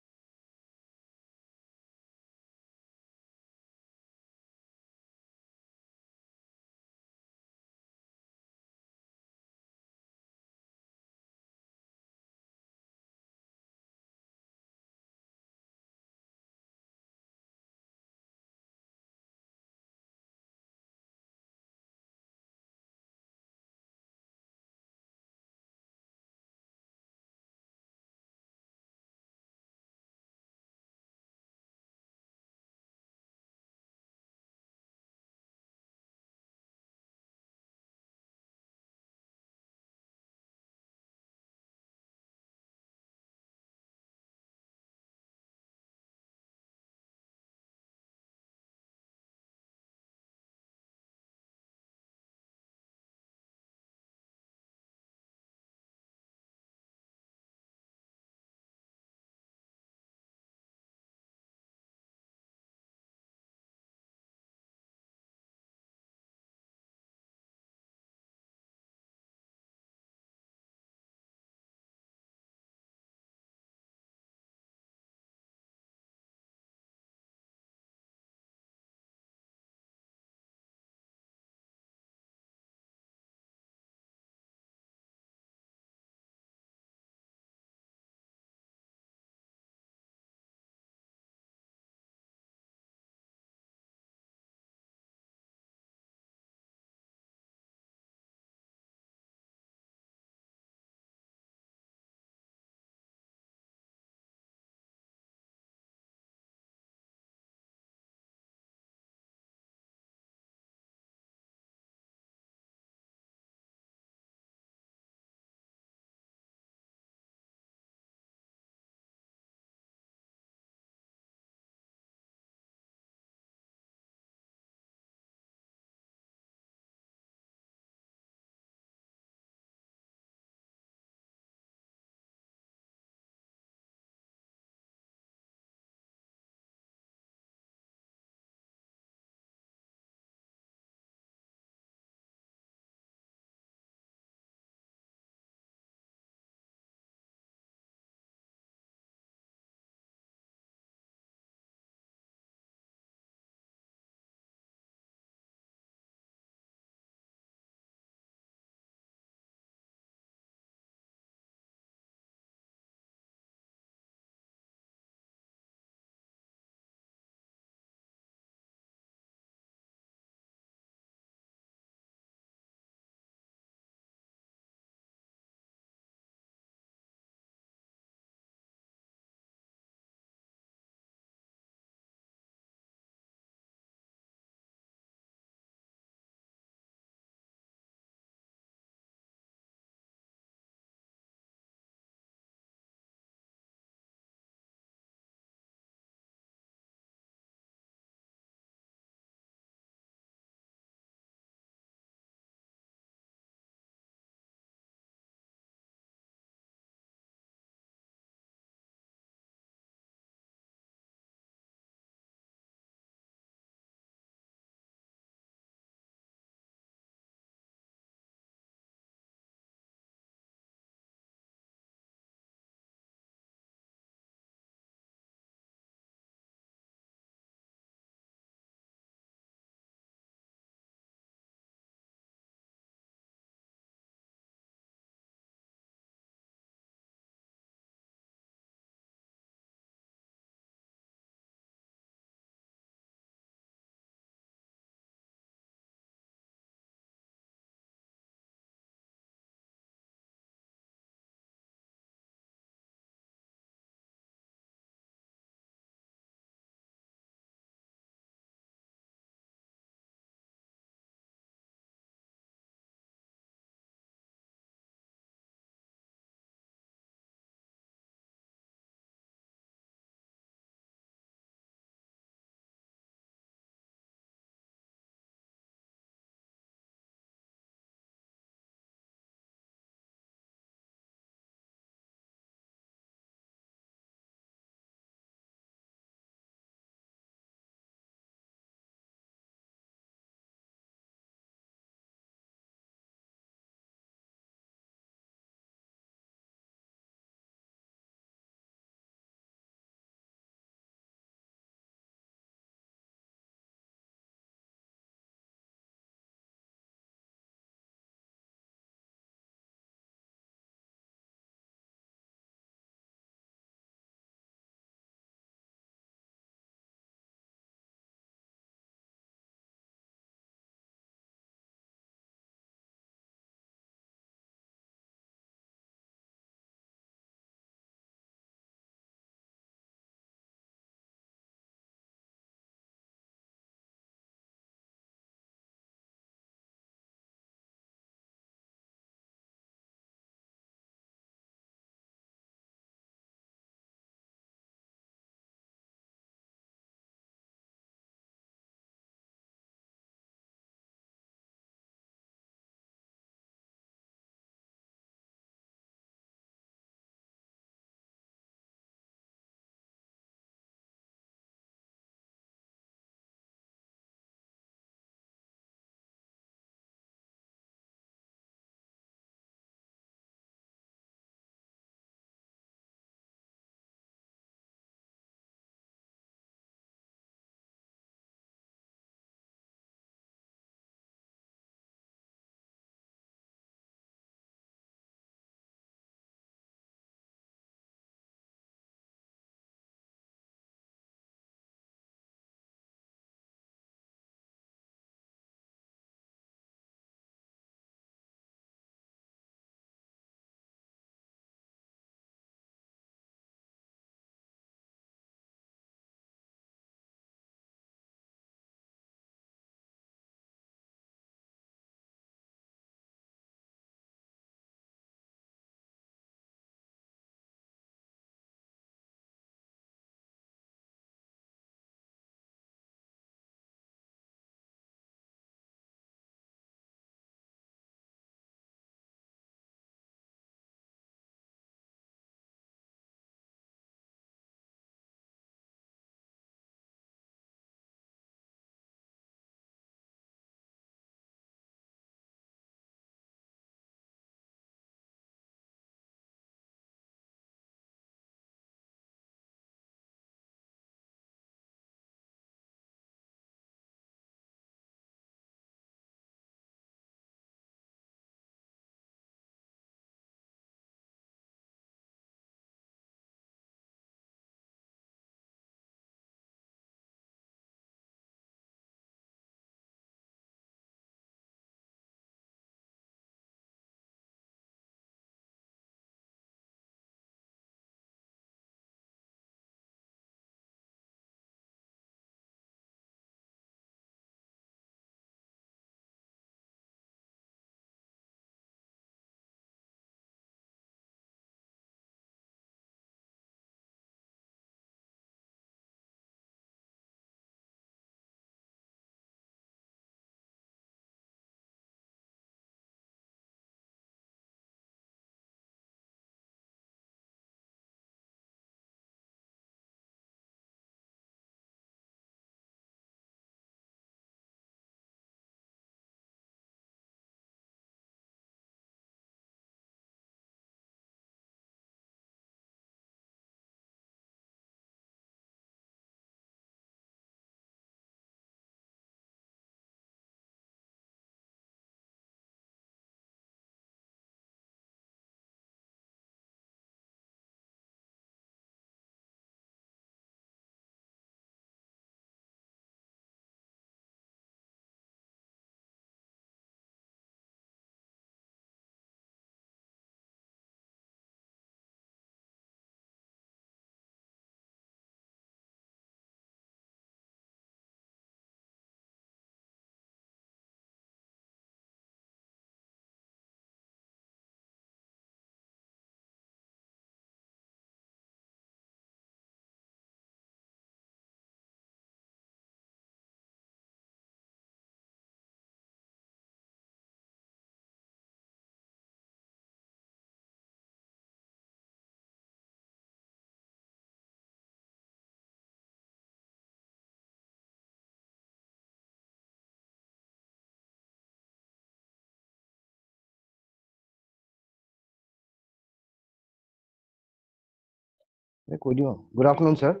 Good afternoon, sir.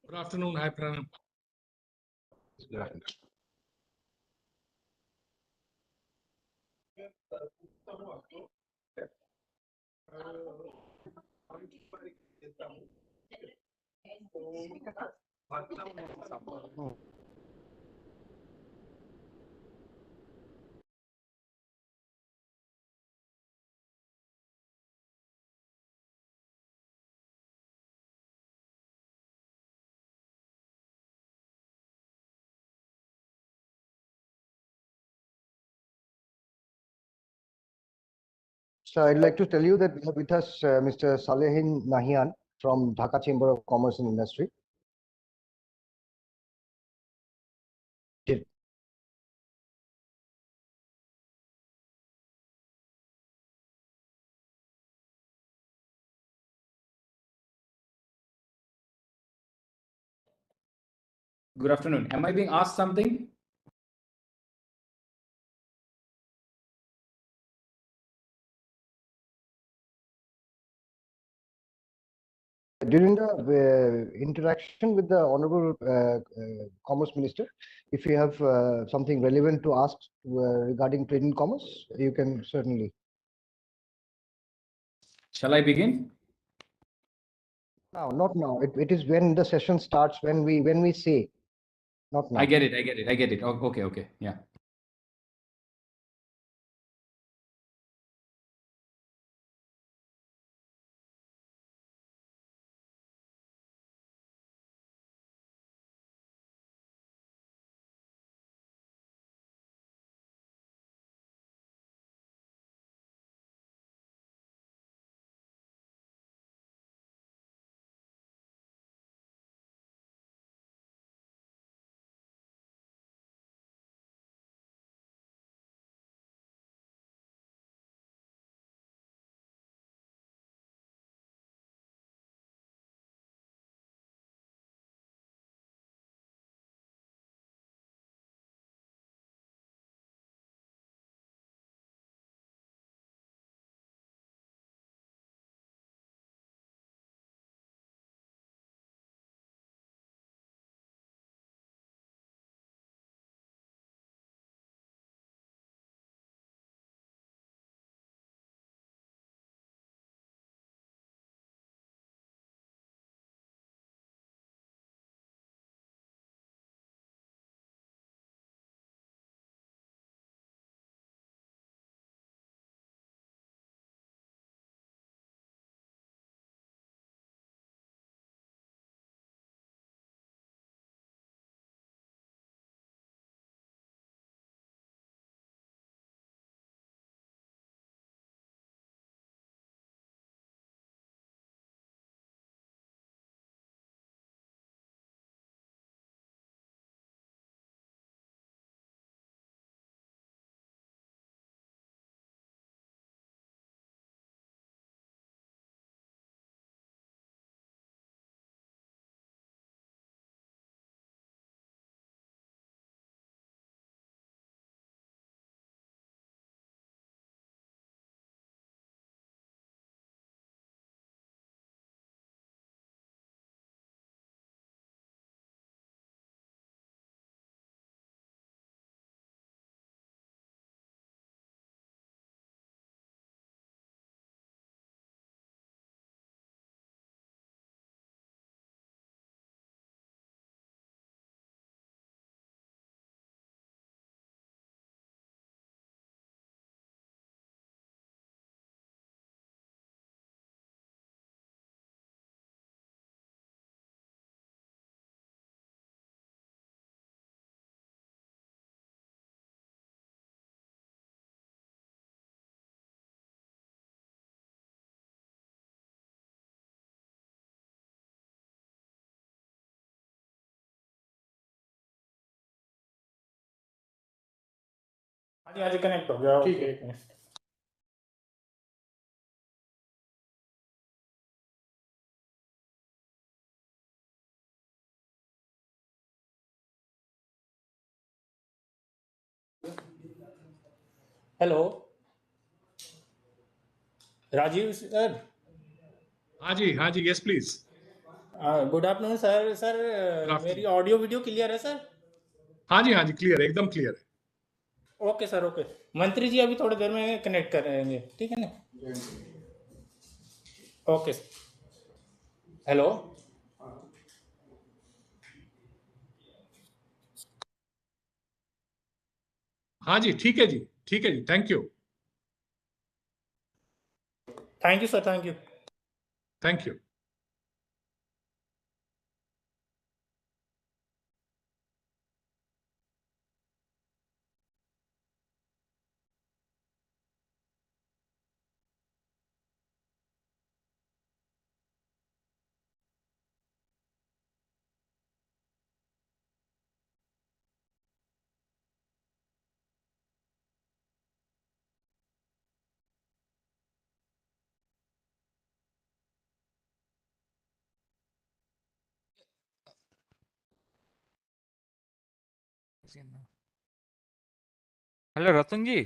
Good afternoon. Hi, Pranam. So I'd like to tell you that we have with us Mr. Salehin Nahian from Dhaka Chamber of Commerce and Industry. Good afternoon. Am I being asked something? During the interaction with the Honorable Commerce Minister, if you have something relevant to ask regarding trade and commerce, you can certainly. Shall I begin? No, not now. It is when the session starts, when we say, not now. I get it. Okay. Yeah. हाँ जी connect हो गया ठीक है। Okay hello Rajiv sir हाँ जी, yes, please. Good afternoon sir sir afternoon. मेरी audio video clear है sir हाँ जी, clear है, एकदम clear है. ओके सर ओके मंत्री जी अभी थोड़ी देर में कनेक्ट करेंगे ठीक है ना ओके हेलो हाँ जी, ठीक है जी, thank you. Thank you sir thank you Thank you. Hello Ratan ji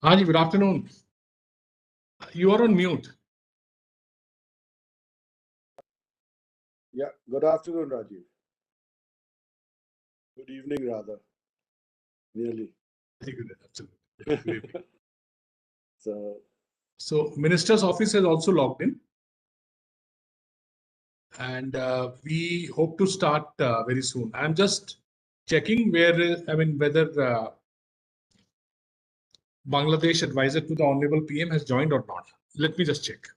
Haji, good afternoon. You are on mute. Yeah, good afternoon, Rajiv. Good evening, rather. Nearly. Very good, absolutely. Good evening. So, Minister's office has also logged in. And we hope to start very soon. I'm just checking whether Bangladesh advisor to the Honorable PM has joined or not. Let me just check.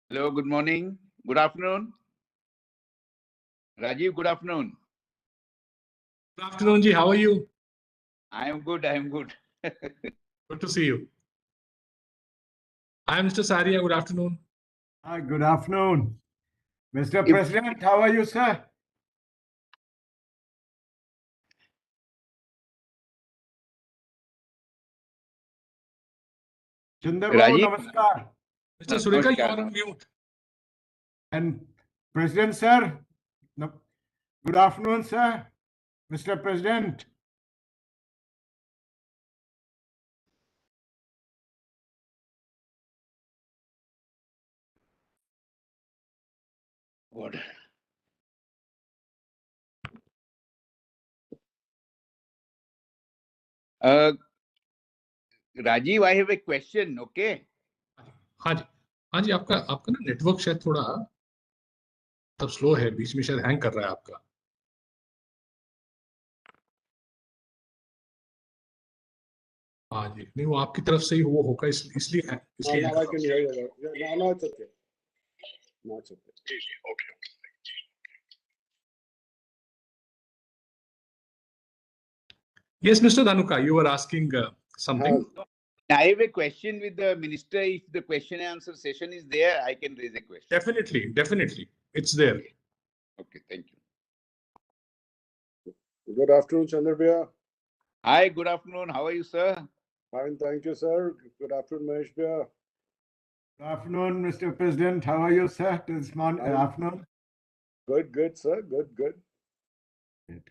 Hello, good morning. Good afternoon. Rajiv, good afternoon. Good afternoon, Ji. How are you? I am good. I am good. Good to see you. I am Mr. Saria. Good afternoon. Hi, good afternoon. Mr. President, how are you, sir? Chandrababu, Rajiv? namaskar. Mr. Sureka, you are on mute. And President, sir, good afternoon, sir. Mr. President. What? Rajiv, I have a question, okay? हाँ जी आपका ना network शायद थोड़ा तब slow है, बीच में शायद hang कर रहा है आपका. हाँ जी, नहीं वो आपकी तरफ से ही वो होगा, इसलिए now I can hear you. Now it's okay. Now it's okay. Okay. Yes, Mr. Dhanuka, you were asking something. I have a question with the minister. If the question and answer session is there, I can raise a question. Definitely. It's there. Okay, thank you. Good afternoon, Chandrabhaiya. Hi, good afternoon. How are you, sir? Fine, thank you, sir. Good afternoon, Mahesh Bhaiya. Good afternoon, Mr. President. How are you, sir, this afternoon? Good, sir. Good.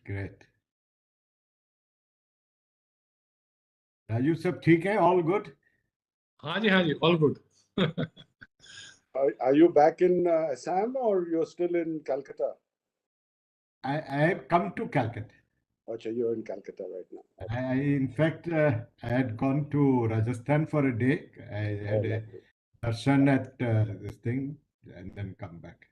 Great. Raju, sab theek hai? All good? हाँ जी, all good. Are you back in Assam or you're still in Calcutta? I have come to Calcutta. Okay, you're in Calcutta right now. In fact, I had gone to Rajasthan for a day. I had a darshan at this thing and then come back.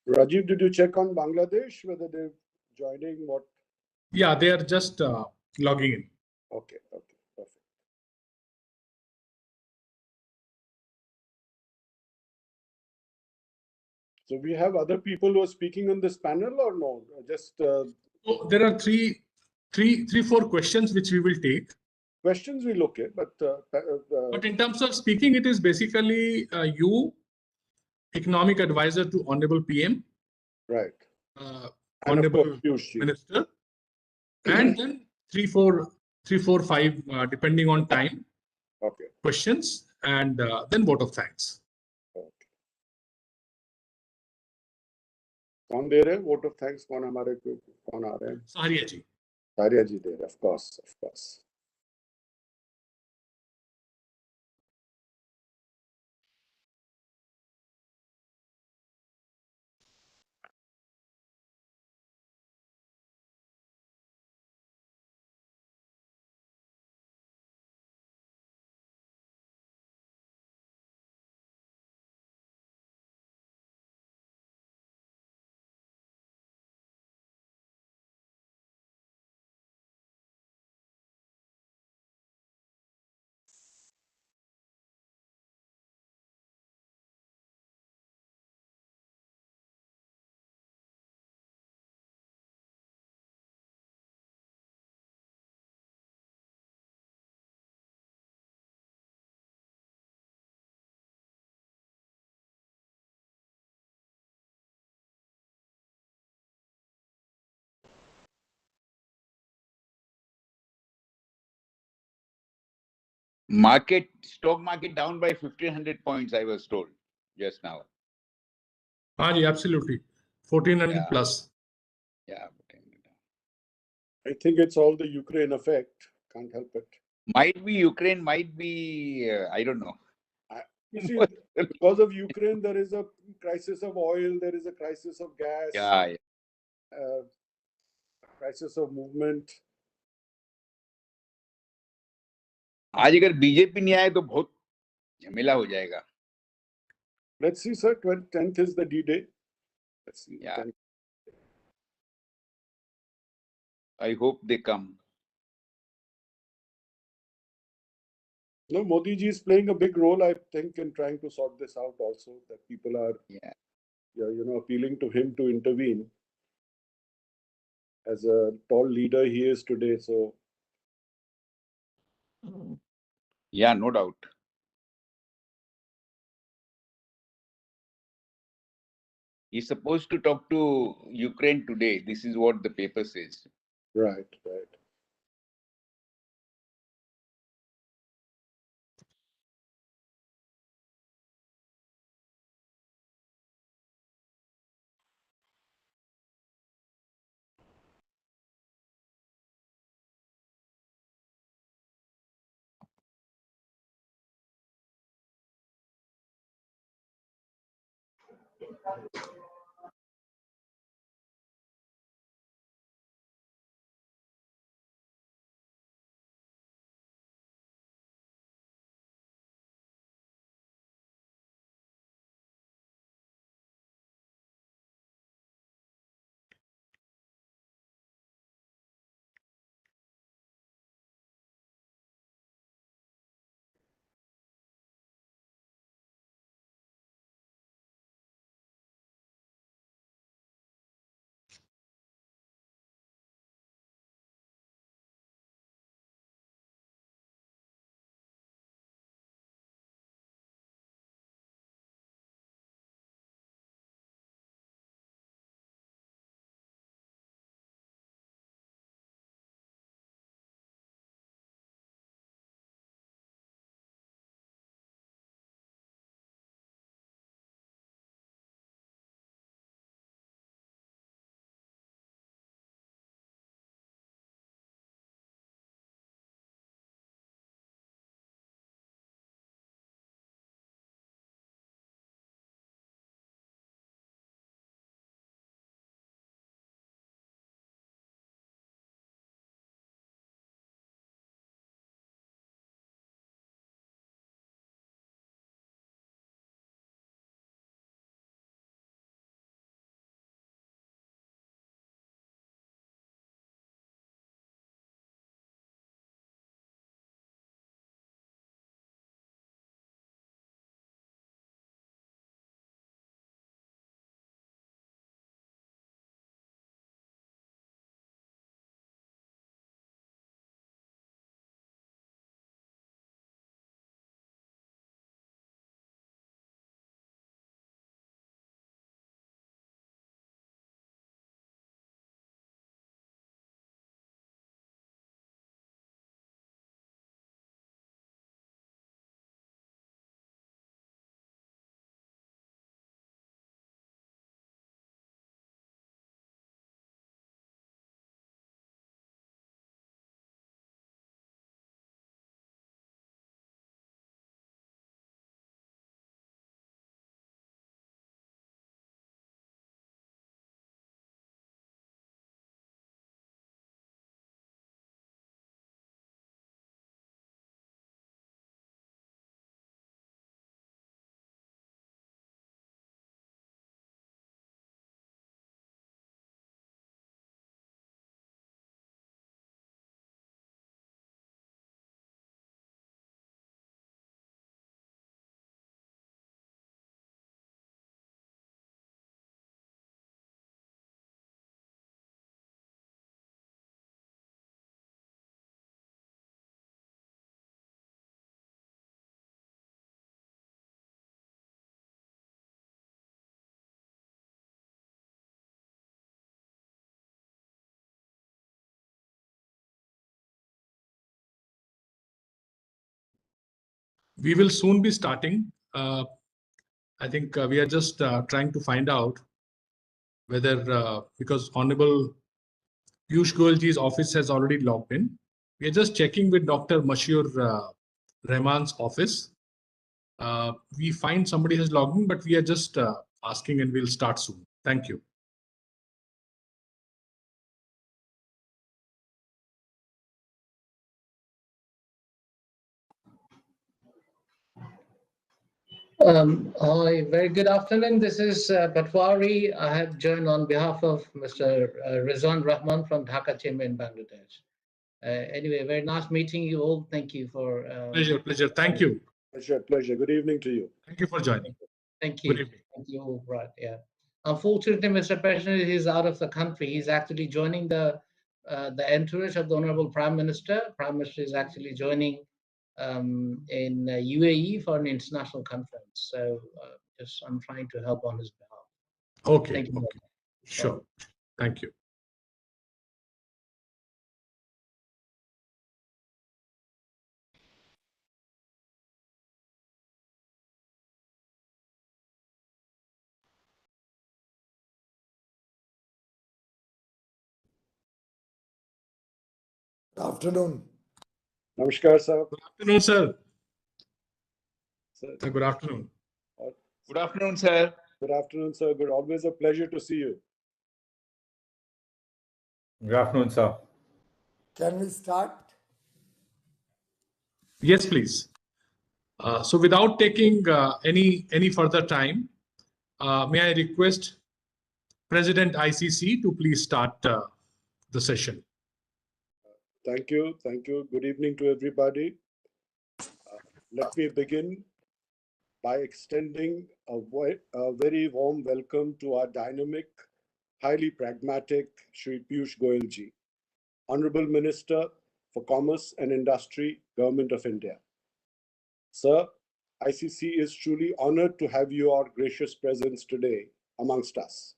Rajiv, did you check on Bangladesh whether they're joining what? Yeah, they are just logging in. Okay, okay, perfect. So we have other people who are speaking on this panel or no? Just So there are four questions which we will take. questions we'll look at, but But in terms of speaking, it is basically you, economic advisor to Honorable PM, right. uh, And of course, Honorable Piyush ji. Minister, and then three, four, five, depending on time, Okay. questions, and then vote of thanks. Okay. कौन दे रहे हैं vote of thanks? कौन हमारे को कौन आ रहे हैं? Saharia ji. Saharia ji दे रहे हैं, of course, of course. Stock market down by 1,500 points, I was told just now. Absolutely. 1,400 plus. Yeah. I think it's all the Ukraine effect. Can't help it. Might be Ukraine, might be, I don't know. You see, because of Ukraine, there is a crisis of oil, there is a crisis of gas, Yeah. crisis of movement. आज अगर BJP नहीं आए तो बहुत झमेला हो जाएगा. Let's see, sir. 10th is the D-Day. Let's see. Yeah. 10th. I hope they come. No, Modi ji is playing a big role, I think, in trying to sort this out also, that people are, appealing to him to intervene. As a tall leader he is today, so. Yeah, no doubt. He's supposed to talk to Ukraine today. This is what the paper says. Right, right. We will soon be starting. I think we are just trying to find out whether, because Honorable Piyush Goyalji's office has already logged in. We are just checking with Dr. Mashur Rahman's office. We find somebody has logged in, but we are just asking, and we'll start soon. Thank you. Hi, very good afternoon. This is Patwari. I have joined on behalf of Mr. Rizwan Rahman from Dhaka Chamber in Bangladesh. Anyway, very nice meeting you all. Thank you for. Pleasure. Thank you. Pleasure. Good evening to you. Thank you for joining. Thank you. Good evening. Thank you. Right. Yeah. Unfortunately, Mr. President is out of the country. He's actually joining the entourage of the Honorable Prime Minister. Prime Minister is actually joining in UAE for an international conference. So just I'm trying to help on his behalf. Okay. Thank you. Okay. Sure. Thank you. Good afternoon. Namaskar, sir. Good afternoon, sir. Sir. Good afternoon. Good afternoon, sir. Good afternoon, sir. Good. Always a pleasure to see you. Good afternoon, sir. Can we start? Yes, please. So without taking any further time, may I request President ICC to please start the session. Thank you. Thank you. Good evening to everybody. Let me begin by extending a very warm welcome to our dynamic, highly pragmatic Shri Piyush Goyalji, Honorable Minister for Commerce and Industry, Government of India. Sir, ICC is truly honored to have your gracious presence today amongst us.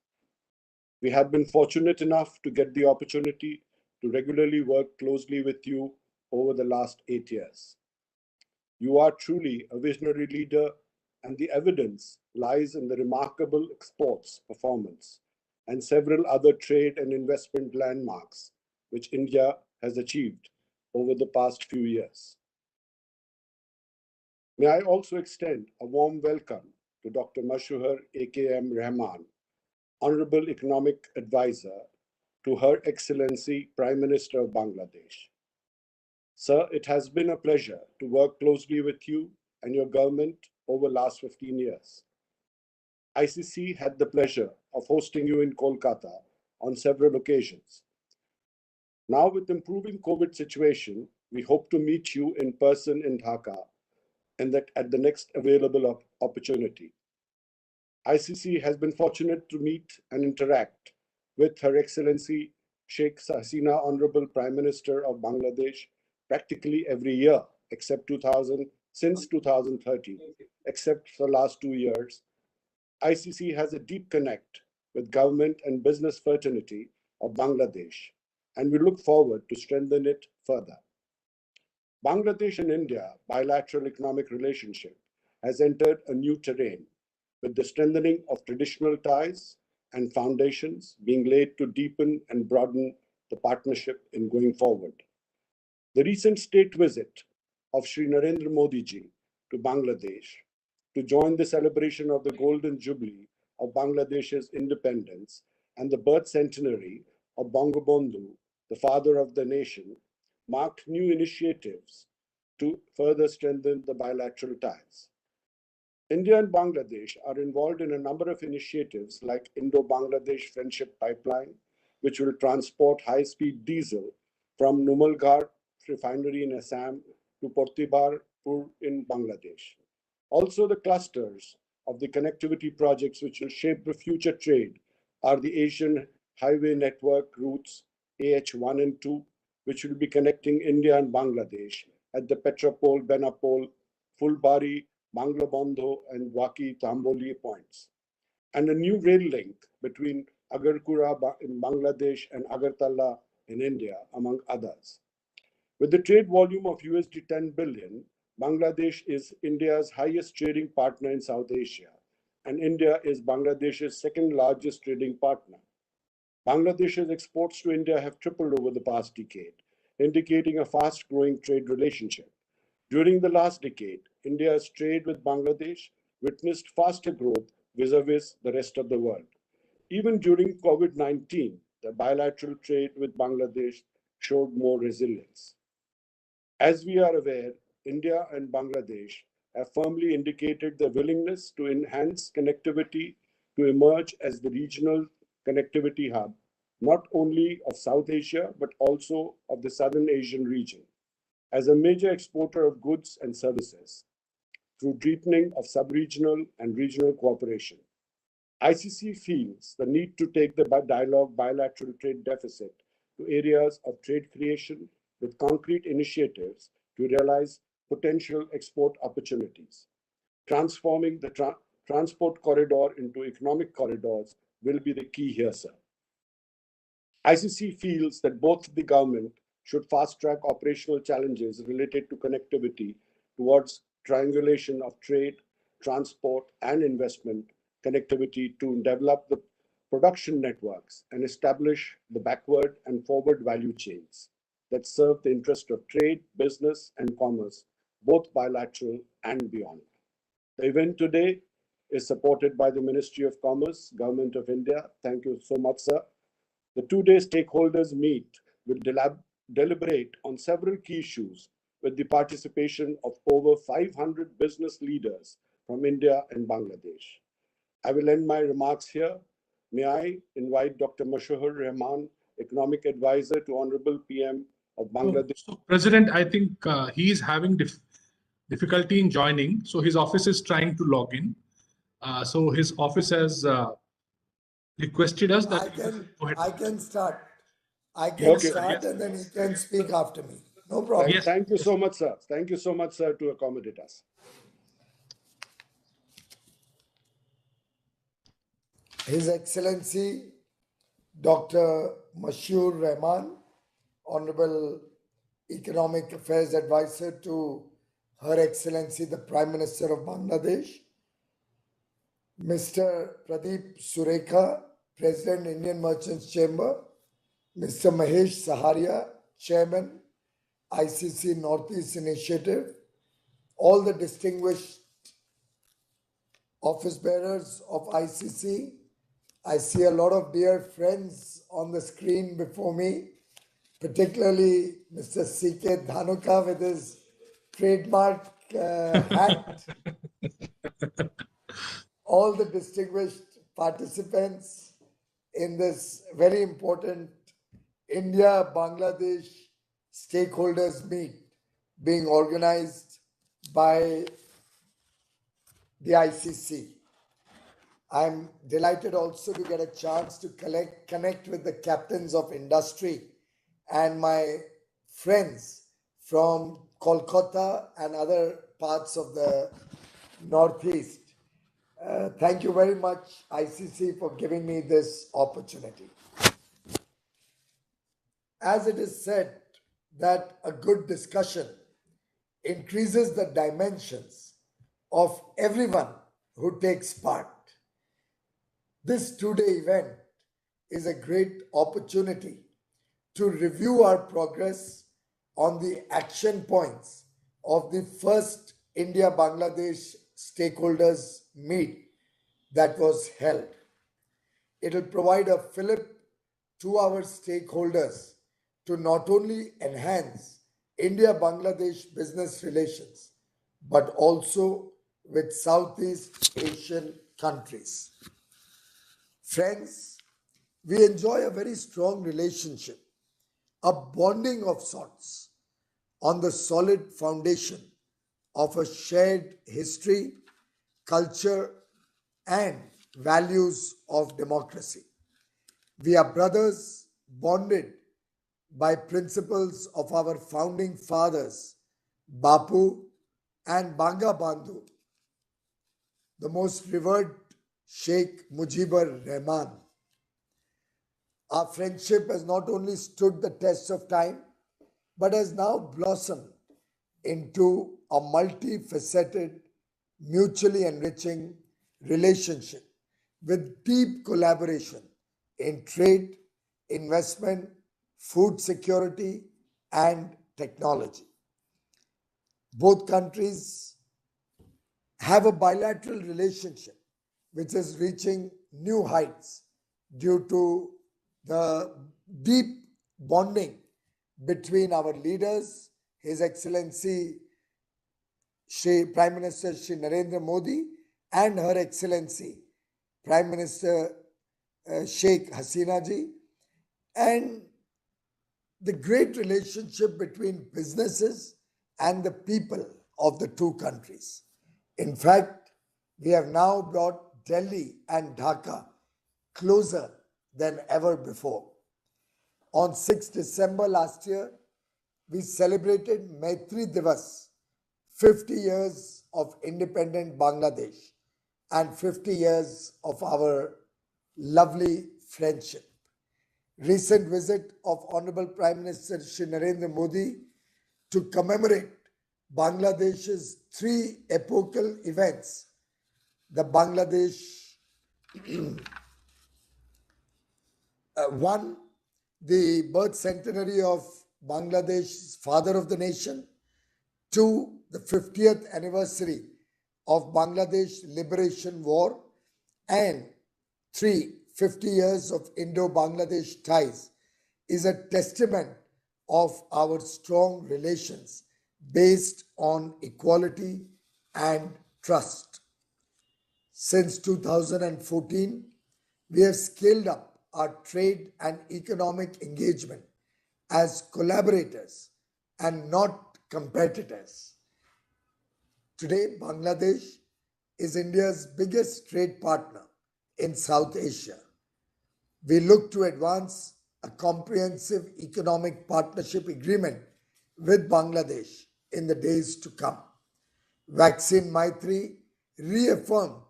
We have been fortunate enough to get the opportunity to regularly work closely with you over the last 8 years. You are truly a visionary leader, and the evidence lies in the remarkable exports performance and several other trade and investment landmarks which India has achieved over the past few years. May I also extend a warm welcome to Dr. Mashur A.K.M. Rahman, Honorable Economic Advisor to Her Excellency Prime Minister of Bangladesh. Sir, it has been a pleasure to work closely with you and your government over the last 15 years. ICC had the pleasure of hosting you in Kolkata on several occasions. Now, with improving COVID situation, we hope to meet you in person in Dhaka and that at the next available opportunity. ICC has been fortunate to meet and interact with Her Excellency Sheikh Hasina, Honorable Prime Minister of Bangladesh, practically every year, except since 2013, except for the last 2 years. ICC has a deep connect with government and business fraternity of Bangladesh, and we look forward to strengthen it further. Bangladesh and India bilateral economic relationship has entered a new terrain with the strengthening of traditional ties and foundations being laid to deepen and broaden the partnership in going forward. The recent state visit of Shri Narendra Modi ji to Bangladesh to join the celebration of the Golden Jubilee of Bangladesh's independence and the birth centenary of Bangabandhu, the father of the nation, marked new initiatives to further strengthen the bilateral ties. India and Bangladesh are involved in a number of initiatives like Indo-Bangladesh Friendship Pipeline, which will transport high-speed diesel from Numalgarh refinery in Assam to Portibarpur in Bangladesh. Also, the clusters of the connectivity projects which will shape the future trade are the Asian Highway Network routes AH1 and 2, which will be connecting India and Bangladesh at the Petropol, Benapol, Fulbari, Banglabandhu, and Waki Tamboli points, and a new rail link between Agarkura in Bangladesh and Agartala in India, among others. With the trade volume of USD 10 billion, Bangladesh is India's highest trading partner in South Asia, and India is Bangladesh's second largest trading partner. Bangladesh's exports to India have tripled over the past decade, indicating a fast-growing trade relationship. During the last decade, India's trade with Bangladesh witnessed faster growth vis-a-vis the rest of the world. Even during COVID-19, the bilateral trade with Bangladesh showed more resilience. As we are aware, India and Bangladesh have firmly indicated their willingness to enhance connectivity to emerge as the regional connectivity hub, not only of South Asia, but also of the Southern Asian region, as a major exporter of goods and services through deepening of sub-regional and regional cooperation. ICC feels the need to take the dialogue bilateral trade deficit to areas of trade creation with concrete initiatives to realize potential export opportunities. Transforming the transport corridor into economic corridors will be the key here, sir. ICC feels that both the government should fast-track operational challenges related to connectivity towards triangulation of trade, transport, and investment connectivity to develop the production networks and establish the backward and forward value chains that serve the interest of trade, business, and commerce, both bilateral and beyond. The event today is supported by the Ministry of Commerce, Government of India. Thank you so much, sir. The two-day stakeholders meet will deliberate on several key issues with the participation of over 500 business leaders from India and Bangladesh. I will end my remarks here. May I invite Dr. Mashuhur Rahman, Economic Advisor to Honorable PM of Bangladesh. So, President, I think he is having difficulty in joining. So his office is trying to log in. So his office has requested us that I can start. I can start and then he can speak after me. No problem. Yes. Thank you so much, sir. Thank you so much, sir, to accommodate us. His Excellency Dr. Mashuhur Rahman, Honorable Economic Affairs Advisor to Her Excellency the Prime Minister of Bangladesh, Mr. Pradeep Surekha, President, Indian Merchants Chamber, Mr. Mahesh Saharia, Chairman, ICC Northeast Initiative, all the distinguished office bearers of ICC. I see a lot of dear friends on the screen before me, particularly Mr. C.K. Dhanuka with his trademark hat. All the distinguished participants in this very important India-Bangladesh stakeholders meet being organized by the ICC. I'm delighted also to get a chance to connect with the captains of industry and my friends from Kolkata and other parts of the Northeast. Thank you very much, ICC, for giving me this opportunity. As it is said that a good discussion increases the dimensions of everyone who takes part. This two-day event is a great opportunity to review our progress on the action points of the first India-Bangladesh stakeholders meet that was held. It will provide a fillip to our stakeholders to not only enhance India-Bangladesh business relations, but also with Southeast Asian countries. Friends, we enjoy a very strong relationship, a bonding of sorts on the solid foundation of a shared history, culture, and values of democracy. We are brothers bonded by principles of our founding fathers, Bapu and Banga Bandhu, the most revered Sheikh Mujibur Rahman. Our friendship has not only stood the test of time, but has now blossomed into a multifaceted, mutually enriching relationship with deep collaboration in trade, investment, food security, and technology. Both countries have a bilateral relationship which is reaching new heights due to the deep bonding between our leaders, His Excellency Prime Minister Shri Narendra Modi and Her Excellency Prime Minister Sheikh Hasina ji, and the great relationship between businesses and the people of the two countries. In fact, we have now brought Delhi and Dhaka closer than ever before. On 6th December last year, we celebrated Maitri Divas, 50 years of independent Bangladesh and 50 years of our lovely friendship. Recent visit of Honorable Prime Minister Shri Narendra Modi to commemorate Bangladesh's 3 epochal events, the Bangladesh one, the birth centenary of Bangladesh's father of the nation; 2, the 50th anniversary of Bangladesh Liberation War; and 3, 50 years of Indo-Bangladesh ties, is a testament of our strong relations based on equality and trust. Since 2014, we have scaled up our trade and economic engagement as collaborators and not competitors. Today, Bangladesh is India's biggest trade partner in South Asia. We look to advance a comprehensive economic partnership agreement with Bangladesh in the days to come. Vaccine Maitri reaffirmed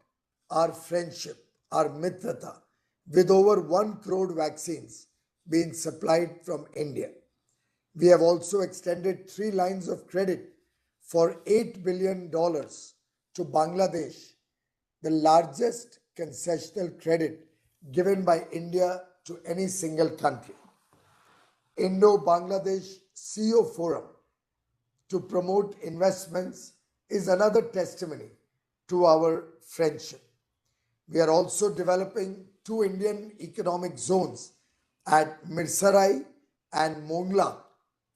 our friendship, our mitrata, with over 1 crore vaccines being supplied from India. We have also extended 3 lines of credit for $8 billion to Bangladesh, the largest concessional credit given by India to any single country. Indo-Bangladesh CEO Forum to promote investments is another testimony to our friendship. We are also developing 2 Indian economic zones at Mirsarai and Mongla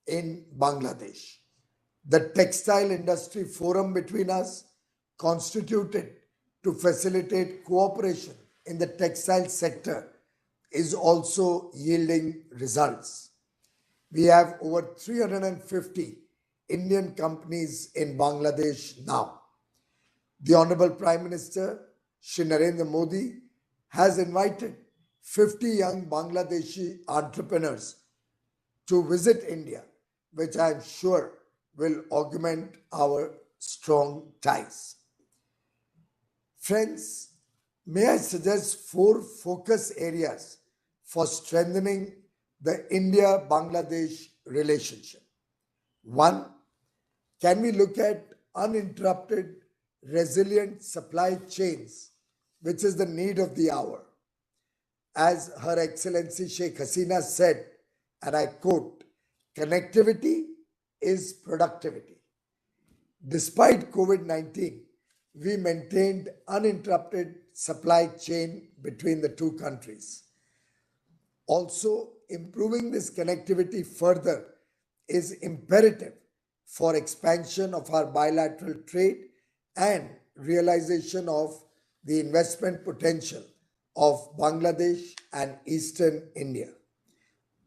in Bangladesh. The Textile Industry Forum between us, constituted to facilitate cooperation in the textile sector, is also yielding results. We have over 350 Indian companies in Bangladesh now. The Honorable Prime Minister Shri Narendra Modi has invited 50 young Bangladeshi entrepreneurs to visit India, which I am sure will augment our strong ties. Friends, may I suggest 4 focus areas for strengthening the India-Bangladesh relationship. 1, can we look at uninterrupted, resilient supply chains, which is the need of the hour? As Her Excellency Sheikh Hasina said, and I quote, "Connectivity is productivity." Despite COVID-19, we maintained uninterrupted supply chain between the two countries. Also, improving this connectivity further is imperative for expansion of our bilateral trade and realization of the investment potential of Bangladesh and Eastern India.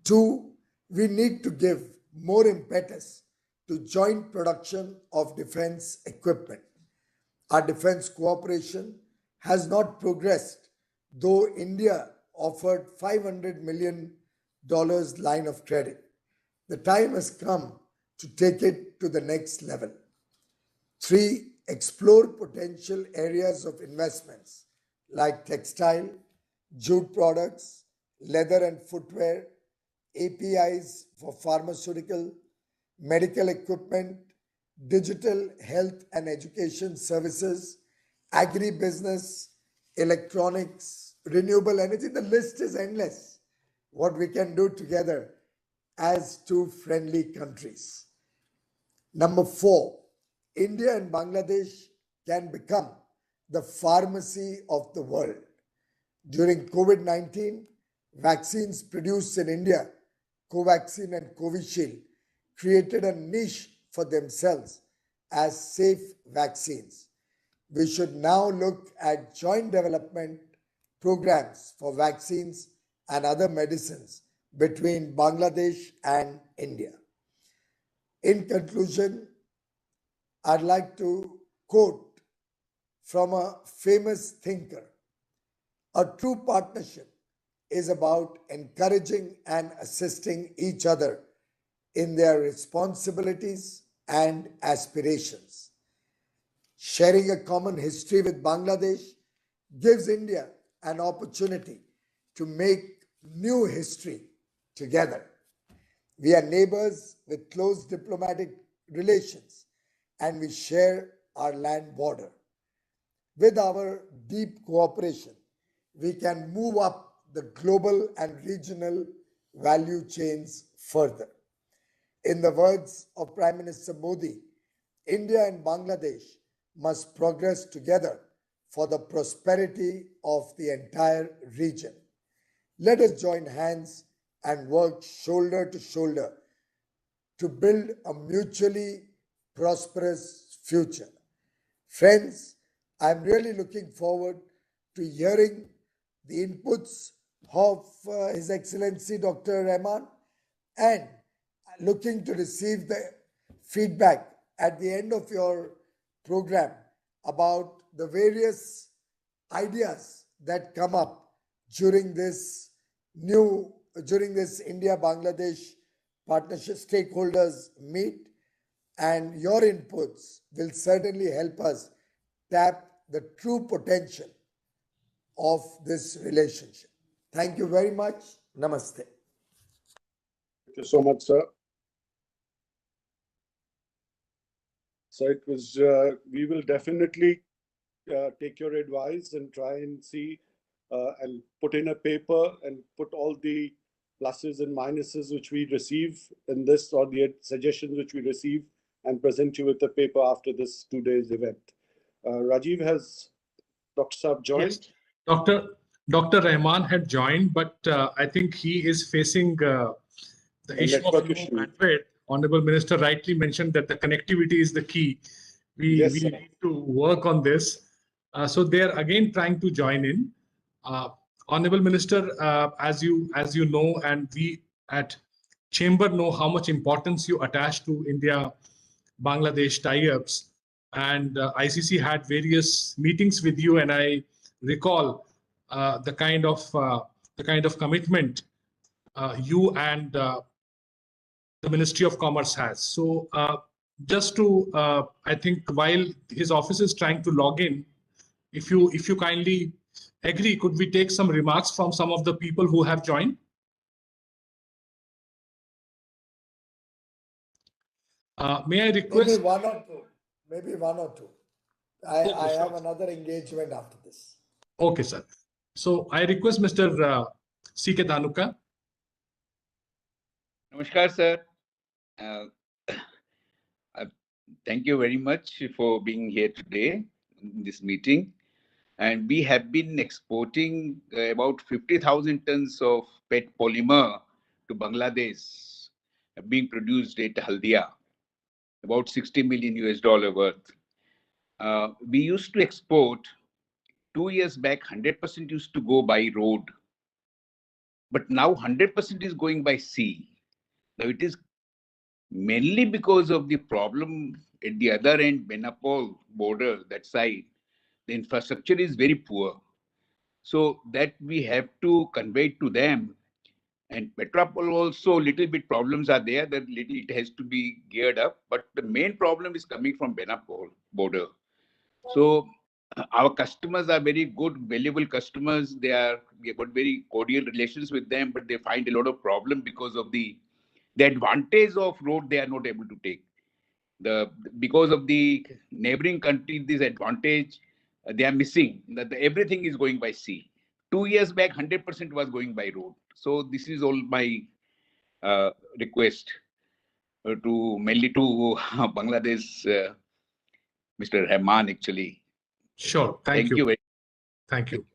2, we need to give more impetus to joint production of defense equipment. Our defense cooperation has not progressed, though India offered $500 million line of credit. The time has come to take it to the next level. 3, explore potential areas of investments like textile, jute products, leather and footwear, APIs for pharmaceutical, medical equipment, digital health and education services, agribusiness, electronics, renewable energy. The list is endless. What we can do together as two friendly countries. Number 4, India and Bangladesh can become the pharmacy of the world. During COVID-19, vaccines produced in India, Covaxin and Covishield, created a niche for themselves as safe vaccines. We should now look at joint development programs for vaccines and other medicines between Bangladesh and India. In conclusion, I'd like to quote from a famous thinker: a true partnership is about encouraging and assisting each other in their responsibilities and aspirations. Sharing a common history with Bangladesh gives India an opportunity to make new history together. We are neighbors with close diplomatic relations, and we share our land border. With our deep cooperation, we can move up the global and regional value chains further. In the words of Prime Minister Modi, India and Bangladesh must progress together for the prosperity of the entire region. Let us join hands and work shoulder to shoulder to build a mutually prosperous future. Friends, I'm really looking forward to hearing the inputs of His Excellency Dr. Rahman and looking to receive the feedback at the end of your program about the various ideas that come up during this India-Bangladesh partnership stakeholders meet, and your inputs will certainly help us tap the true potential of this relationship. Thank you very much. Namaste. Thank you so much, sir. So it was, we will definitely take your advice and try and see and put in a paper and put all the pluses and minuses which we receive in this, or the suggestions which we receive, and present you with the paper after this 2 days event. Rajiv, has Dr. Saab joined? Yes. Dr. Rahman had joined, but I think he is facing the issue of low bandwidth. Honorable Minister rightly mentioned that the connectivity is the key. We need to work on this. So they are again trying to join in. Honorable Minister, as you know, and we at Chamber know how much importance you attach to India-Bangladesh tie-ups, and ICC had various meetings with you, and I recall the kind of commitment you and the Ministry of Commerce has. So just to, I think while his office is trying to log in, if you kindly agree, could we take some remarks from some of the people who have joined? May I request? Maybe one or two. I have another engagement after this. Okay, sir. So I request Mr. C.K. Dhanuka. Namaskar, sir. Thank you very much for being here today in this meeting. And we have been exporting about 50,000 tons of PET polymer to Bangladesh, being produced at Haldia, about $60 million worth. We used to export 2 years back, 100% used to go by road, but now 100% is going by sea. Now it is mainly because of the problem at the other end, Benapole border, that side. The infrastructure is very poor. So that we have to convey to them. And Petropol also, little bit problems are there, that little it has to be geared up. But the main problem is coming from Benapole border. So our customers are very good, valuable customers. We have got very cordial relations with them, but they find a lot of problem because of the advantage of road they are not able to take. because of the neighboring country, this advantage they are missing, that everything is going by sea. 2 years back, 100% was going by road. So this is all my request to mainly to Bangladesh, Mr. Rahman, actually. Sure. Thank you. Very Thank you.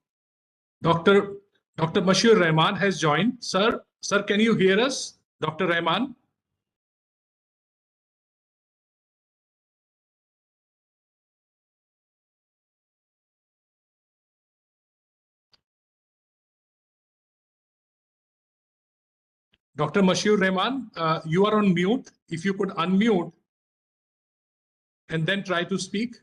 Dr. Mashur Rahman has joined. Sir, can you hear us? Dr. Rahman? Dr. Mashur Rahman, you are on mute. If you could unmute and then try to speak.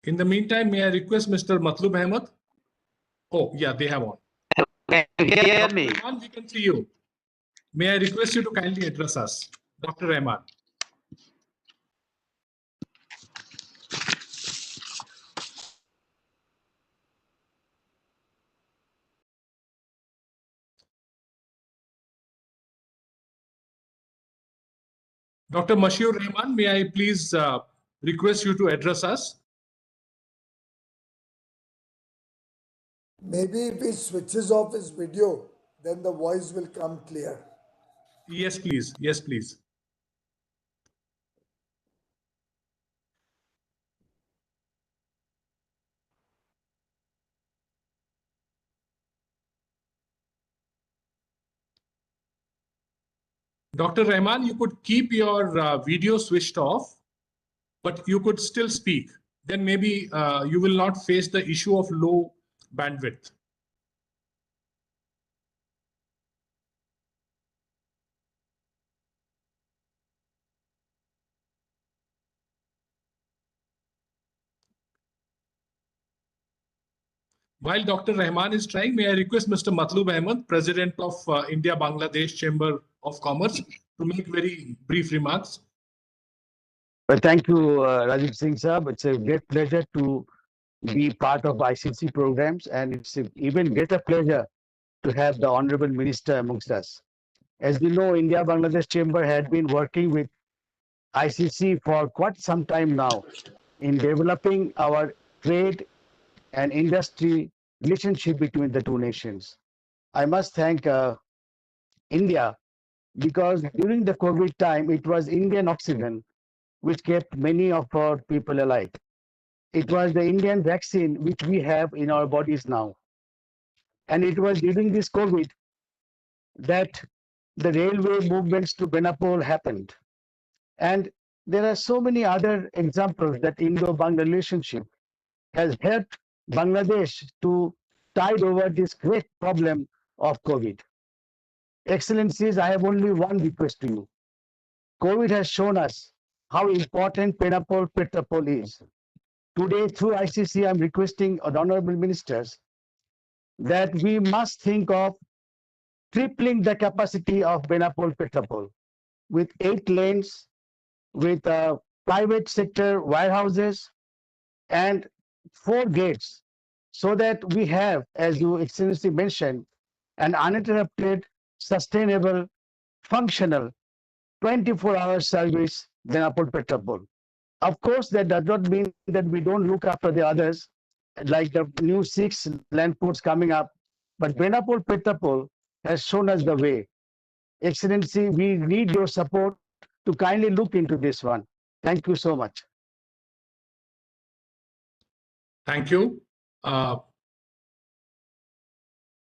In the meantime, may I request Mr. Matlub Ahmed? Oh, yeah, they have on. Can you hear me? Dr. Rahman, we can see you. May I request you to kindly address us? Dr. Rahman. Dr. Mashur Rahman, may I please request you to address us? Maybe if he switches off his video, then the voice will come clear. Yes, please. Yes, please. Dr. Rahman, you could keep your video switched off, but you could still speak. Then maybe you will not face the issue of low bandwidth. While Dr. Rahman is trying, may I request Mr. Matlub Ahmed, President of India-Bangladesh Chamber of Commerce, to make very brief remarks. Well, thank you, Rajiv Singh Saab. It's a great pleasure to be part of ICC programs, and it's an even greater pleasure to have the Honorable Minister amongst us. As you know, India-Bangladesh Chamber had been working with ICC for quite some time now in developing our trade and industry relationship between the two nations. I must thank India, because during the COVID time, it was Indian oxygen which kept many of our people alive. It was the Indian vaccine which we have in our bodies now. And it was during this COVID that the railway movements to Benapole happened. And there are so many other examples that Indo-Bangla relationship has helped Bangladesh to tide over this great problem of COVID. Excellencies, I have only one request to you. COVID has shown us how important Benapole-Petrapole is. Today, through ICC, I'm requesting the honorable ministers that we must think of tripling the capacity of Benapole-Petrapole with 8 lanes, with private sector warehouses, and 4 gates, so that we have, as Your Excellency mentioned, an uninterrupted, sustainable, functional 24-hour service Benapole-Petrapole. Of course, that does not mean that we don't look after the others, like the new 6 land ports coming up, but Benapole-Petrapole has shown us the way. Excellency, we need your support to kindly look into this one. Thank you so much. Thank you. Dr.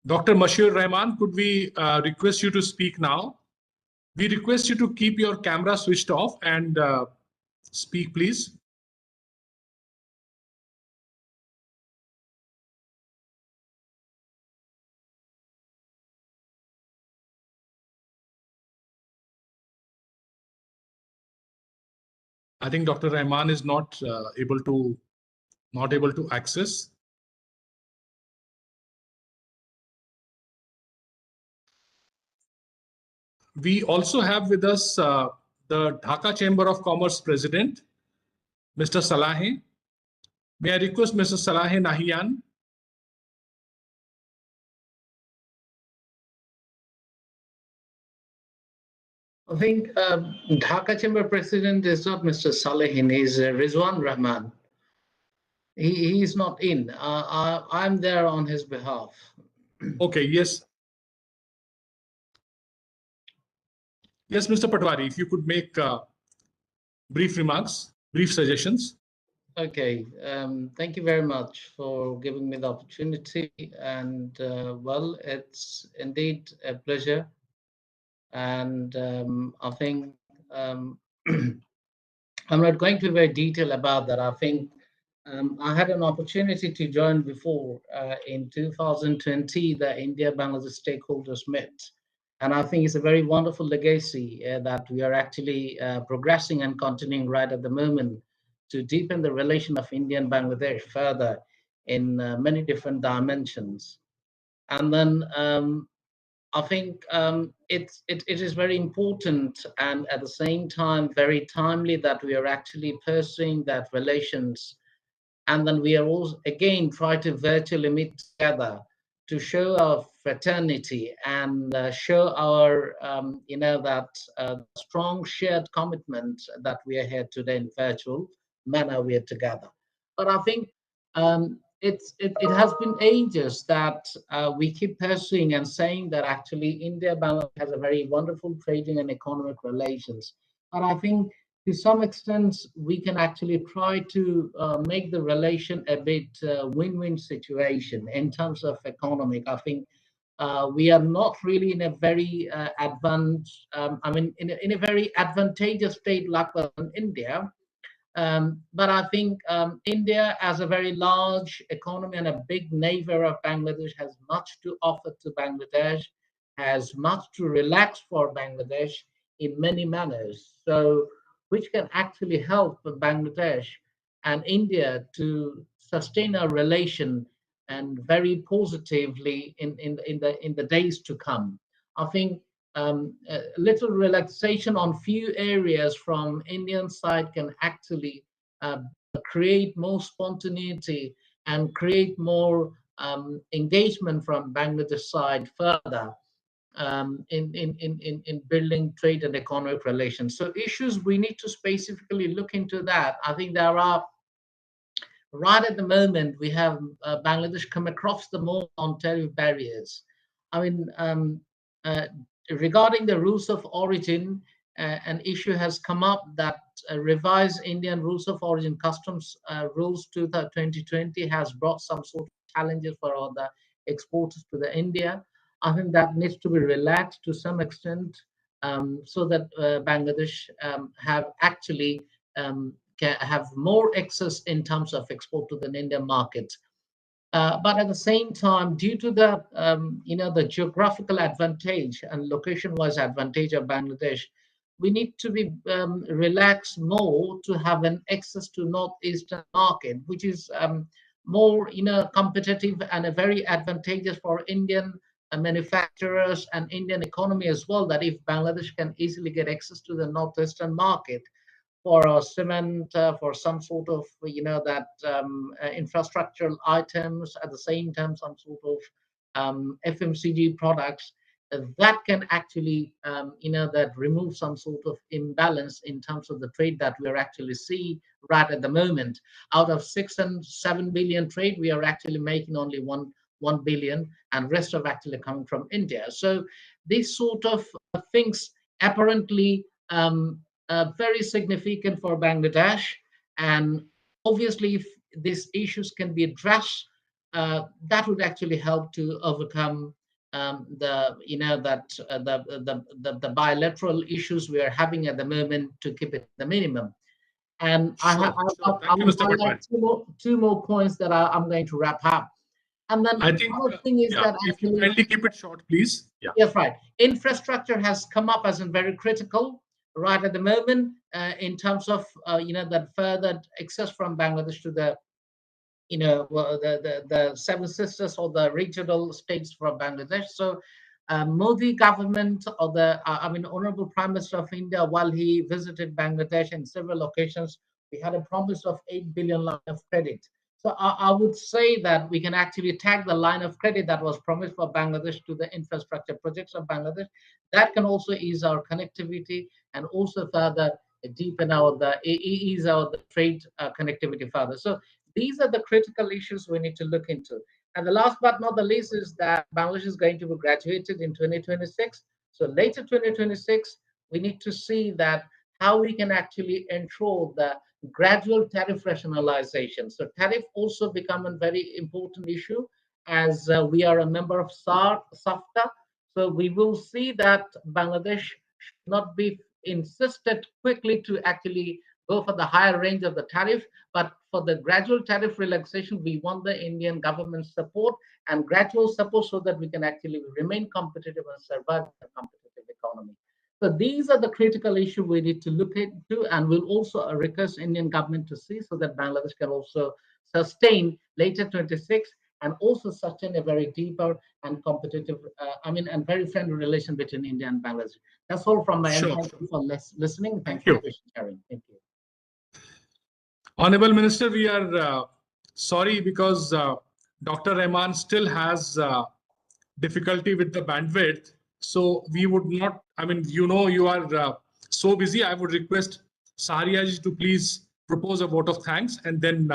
Mashur Rahman, could we request you to speak now? We request you to keep your camera switched off and speak, please. I think Dr. Rahman is not able to access. We also have with us the Dhaka Chamber of Commerce President, Mr. Salahe. May I request Mr. Salahe Nahian I think Dhaka Chamber President is not Mr. Salehin, he's Rizwan Rahman. He is not in. I'm there on his behalf. Okay, yes. Yes, Mr. Patwari, if you could make brief remarks, brief suggestions. Okay, thank you very much for giving me the opportunity. And well, it's indeed a pleasure. And I think I'm not going to be very detailed about that. I think I had an opportunity to join before in 2020, the India-Bangladesh stakeholders met. And I think it's a very wonderful legacy that we are actually progressing and continuing right at the moment to deepen the relation of India and Bangladesh further in many different dimensions. And then I think it is very important and at the same time very timely that we are actually pursuing that relations. And then we are also again try to virtually meet together to show our fraternity and show our that strong shared commitment that we are here today in virtual manner. We are together, but I think it has been ages that we keep pursuing and saying that actually India Bangladesh has a very wonderful trading and economic relations, but I think to some extent, we can actually try to make the relation a bit win-win situation in terms of economic. I think we are not really in a very in a very advantageous state like India. But I think India, as a very large economy and a big neighbor of Bangladesh, has much to offer to Bangladesh, has much to relax for Bangladesh in many manners. So, which can actually help Bangladesh and India to sustain a relation and very positively in the days to come. I think a little relaxation on few areas from Indian side can actually create more spontaneity and create more engagement from Bangladesh side further in building trade and economic relations. So issues we need to specifically look into that. I think there are right at the moment we have Bangladesh come across the more on-tariff barriers. I mean, regarding the rules of origin, an issue has come up that revised Indian rules of origin customs rules to the 2020 has brought some sort of challenges for all the exporters to the India. I think that needs to be relaxed to some extent so that Bangladesh have actually can have more access in terms of export to the Indian market. But at the same time, due to the the geographical advantage and location-wise advantage of Bangladesh, we need to be relaxed more to have an access to northeastern market, which is more competitive and a very advantageous for Indian manufacturers and Indian economy as well. That if Bangladesh can easily get access to the northeastern market for cement, for some sort of infrastructural items, at the same time some sort of FMCG products, that can actually that remove some sort of imbalance in terms of the trade that we are actually see right at the moment. Out of 6 and 7 billion trade, we are actually making only 1 billion, and rest of actually coming from India. So these sort of things apparently very significant for Bangladesh, and obviously if these issues can be addressed, that would actually help to overcome the the bilateral issues we are having at the moment to keep it the minimum. And I will highlight two more points that I'm going to wrap up. And then I think the thing is that if you kindly keep it short, please. Yeah. Yes, right. Infrastructure has come up as a very critical right at the moment in terms of that further access from Bangladesh to the the Seven Sisters or the regional states from Bangladesh. So Modi government or the Honorable Prime Minister of India, while he visited Bangladesh in several occasions, we had a promise of 8 billion line of credit. So I would say that we can actually tag the line of credit that was promised for Bangladesh to the infrastructure projects of Bangladesh. That can also ease our connectivity and also further deepen ease our trade connectivity further. So these are the critical issues we need to look into. And the last but not the least is that Bangladesh is going to be graduated in 2026. So later 2026, we need to see that how we can actually ensure the gradual tariff rationalization. So tariff also become a very important issue as we are a member of SAFTA. So we will see that Bangladesh should not be insisted quickly to actually go for the higher range of the tariff, but for the gradual tariff relaxation, we want the Indian government support and gradual support so that we can actually remain competitive and survive the competitive economy. So these are the critical issues we need to look into, and we'll also request Indian government to see so that Bangladesh can also sustain later 26 and also sustain a very deeper and competitive, and very friendly relation between India and Bangladesh. That's all from my end. Thank you for listening. Thank you for sharing. Thank you. Honorable Minister, we are sorry because Dr. Rahman still has difficulty with the bandwidth. So we would not, you are so busy. I would request Saria ji to please propose a vote of thanks and then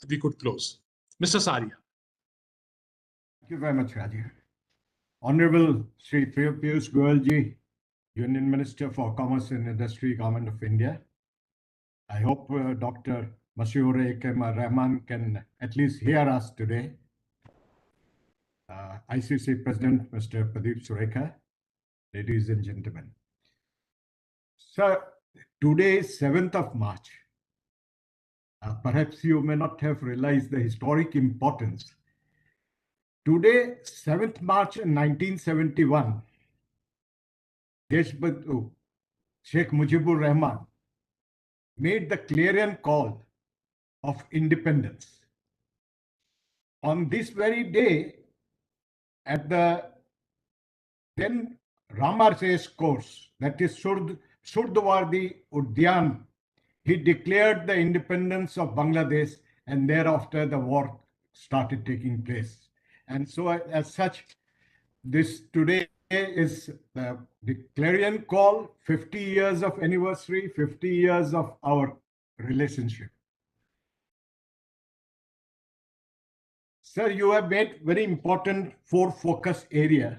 we could close. Mr. Saria. Thank you very much, Rajiv. Honorable Sri Piyush Goyal ji, Union Minister for Commerce and Industry, Government of India. I hope Dr. Mashoor A.K.M. Rahman can at least hear us today. ICC President, Mr. Pradeep Surekha, ladies and gentlemen. Sir, today is 7th of March. Perhaps you may not have realized the historic importance. Today, 7th March in 1971, Deshbandhu Sheikh Mujibur Rahman made the clarion call of independence. On this very day, at the then Ramar Race course, that is Surdawardi Udyan, he declared the independence of Bangladesh, and thereafter the war started taking place. And so as such, this today is the clarion call, 50 years of anniversary, 50 years of our relationship. Sir, you have made very important 4 focus area.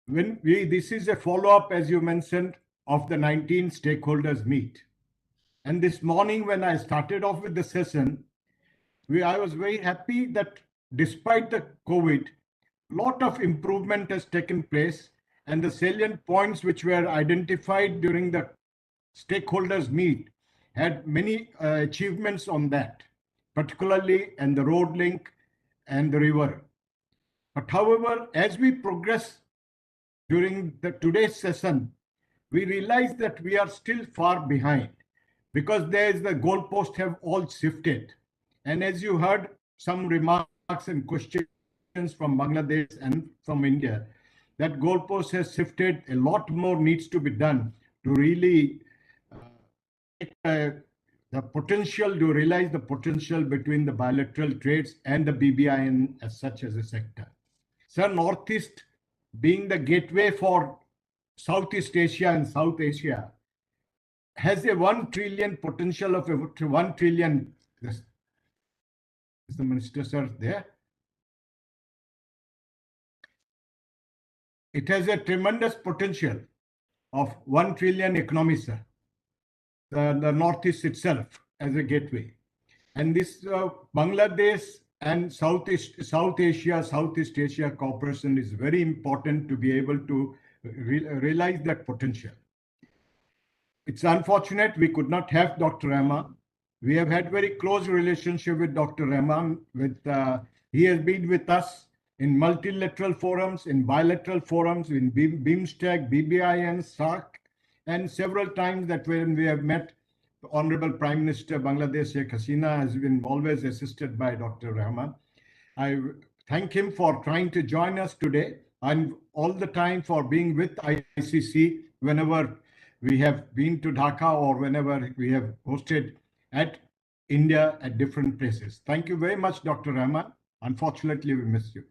This is a follow-up, as you mentioned, of the 19 stakeholders meet. And this morning when I started off with the session, I was very happy that despite the COVID, lot of improvement has taken place, and the salient points which were identified during the stakeholders meet had many achievements on that, particularly in the road link and the river. But however, as we progress during today's session, we realize that we are still far behind because the goalposts have all shifted. And as you heard some remarks and questions from Bangladesh and from India, that goalpost has shifted. A lot more needs to be done to really the potential, to realize the potential between the bilateral trades and the BBIN as such as a sector. Sir, Northeast being the gateway for Southeast Asia and South Asia has a 1 trillion potential of 1 trillion. Is the Minister, sir, there? It has a tremendous potential of 1 trillion economy, sir. The Northeast itself as a gateway. And this Bangladesh and Southeast Asia cooperation is very important to be able to realize that potential. It's unfortunate we could not have Dr. Rahman. We have had very close relationship with Dr. Rahman. He has been with us in multilateral forums, in bilateral forums, in BIMSTEC, BBIN, SAARC, and several times that when we have met, the Honorable Prime Minister Bangladesh Sheikh Hasina has been always assisted by Dr. Rahman. I thank him for trying to join us today and all the time for being with ICC whenever we have been to Dhaka or whenever we have hosted at India at different places. Thank you very much, Dr. Rahman. Unfortunately, we missed you.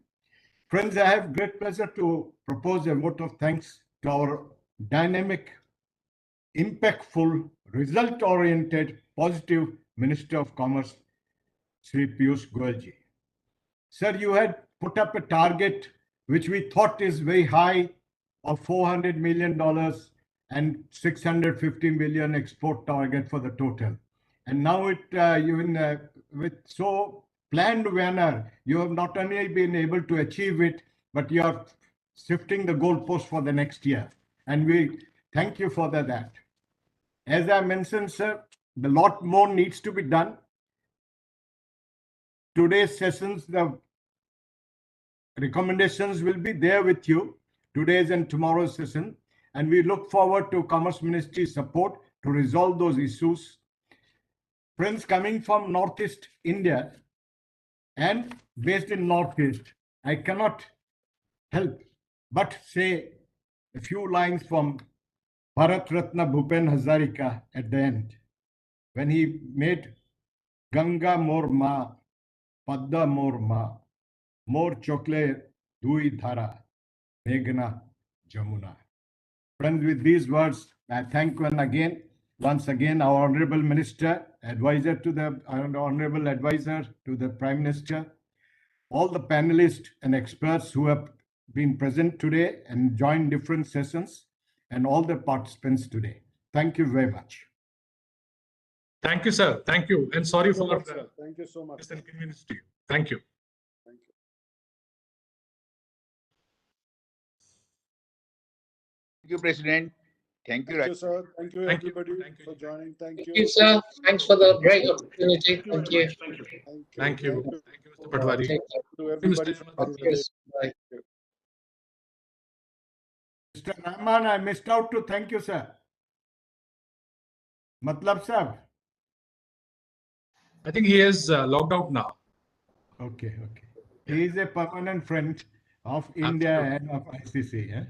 Friends, I have great pleasure to propose a vote of thanks to our dynamic, impactful, result-oriented, positive Minister of Commerce, Sri Piyush Goyal ji. Sir, you had put up a target which we thought is very high of $400 million and 650 million export target for the total. And now with so planned manner, you have not only been able to achieve it, but you are shifting the goalpost for the next year. And we thank you for that. As I mentioned, sir, the lot more needs to be done. Today's sessions, the recommendations will be there with you, today's and tomorrow's session. And we look forward to Commerce Ministry's support to resolve those issues. Friends, coming from Northeast India and based in Northeast, I cannot help but say a few lines from Bharat Ratna Bhupen Hazarika at the end, when he made Ganga Mor Ma, Padda Mor Ma, Mor Chokle Dui Dhara, Meghna Jamuna. Friends, with these words, I thank once again, our Honorable Minister, Honorable Advisor to the Prime Minister, all the panelists and experts who have been present today and joined different sessions, and all the participants today. Thank you very much. Thank you, sir. Thank you. And sorry for the Thank you so much. inconvenience to you. Thank you. Thank you. Thank you, President. Thank you, Thank you, sir. Thank you, Thank you. everybody, Thank you. for joining. Thank Thank you. you, sir. Thanks for the great opportunity. Thank you. Thank you. Thank you, Mr. Patwari. Take care. To everybody for Mr. participating. Bye. Mr. Rahman, I missed out to thank you, sir. Matlab sir. I think he is logged out now. Okay. He is a permanent friend of India and of ICC.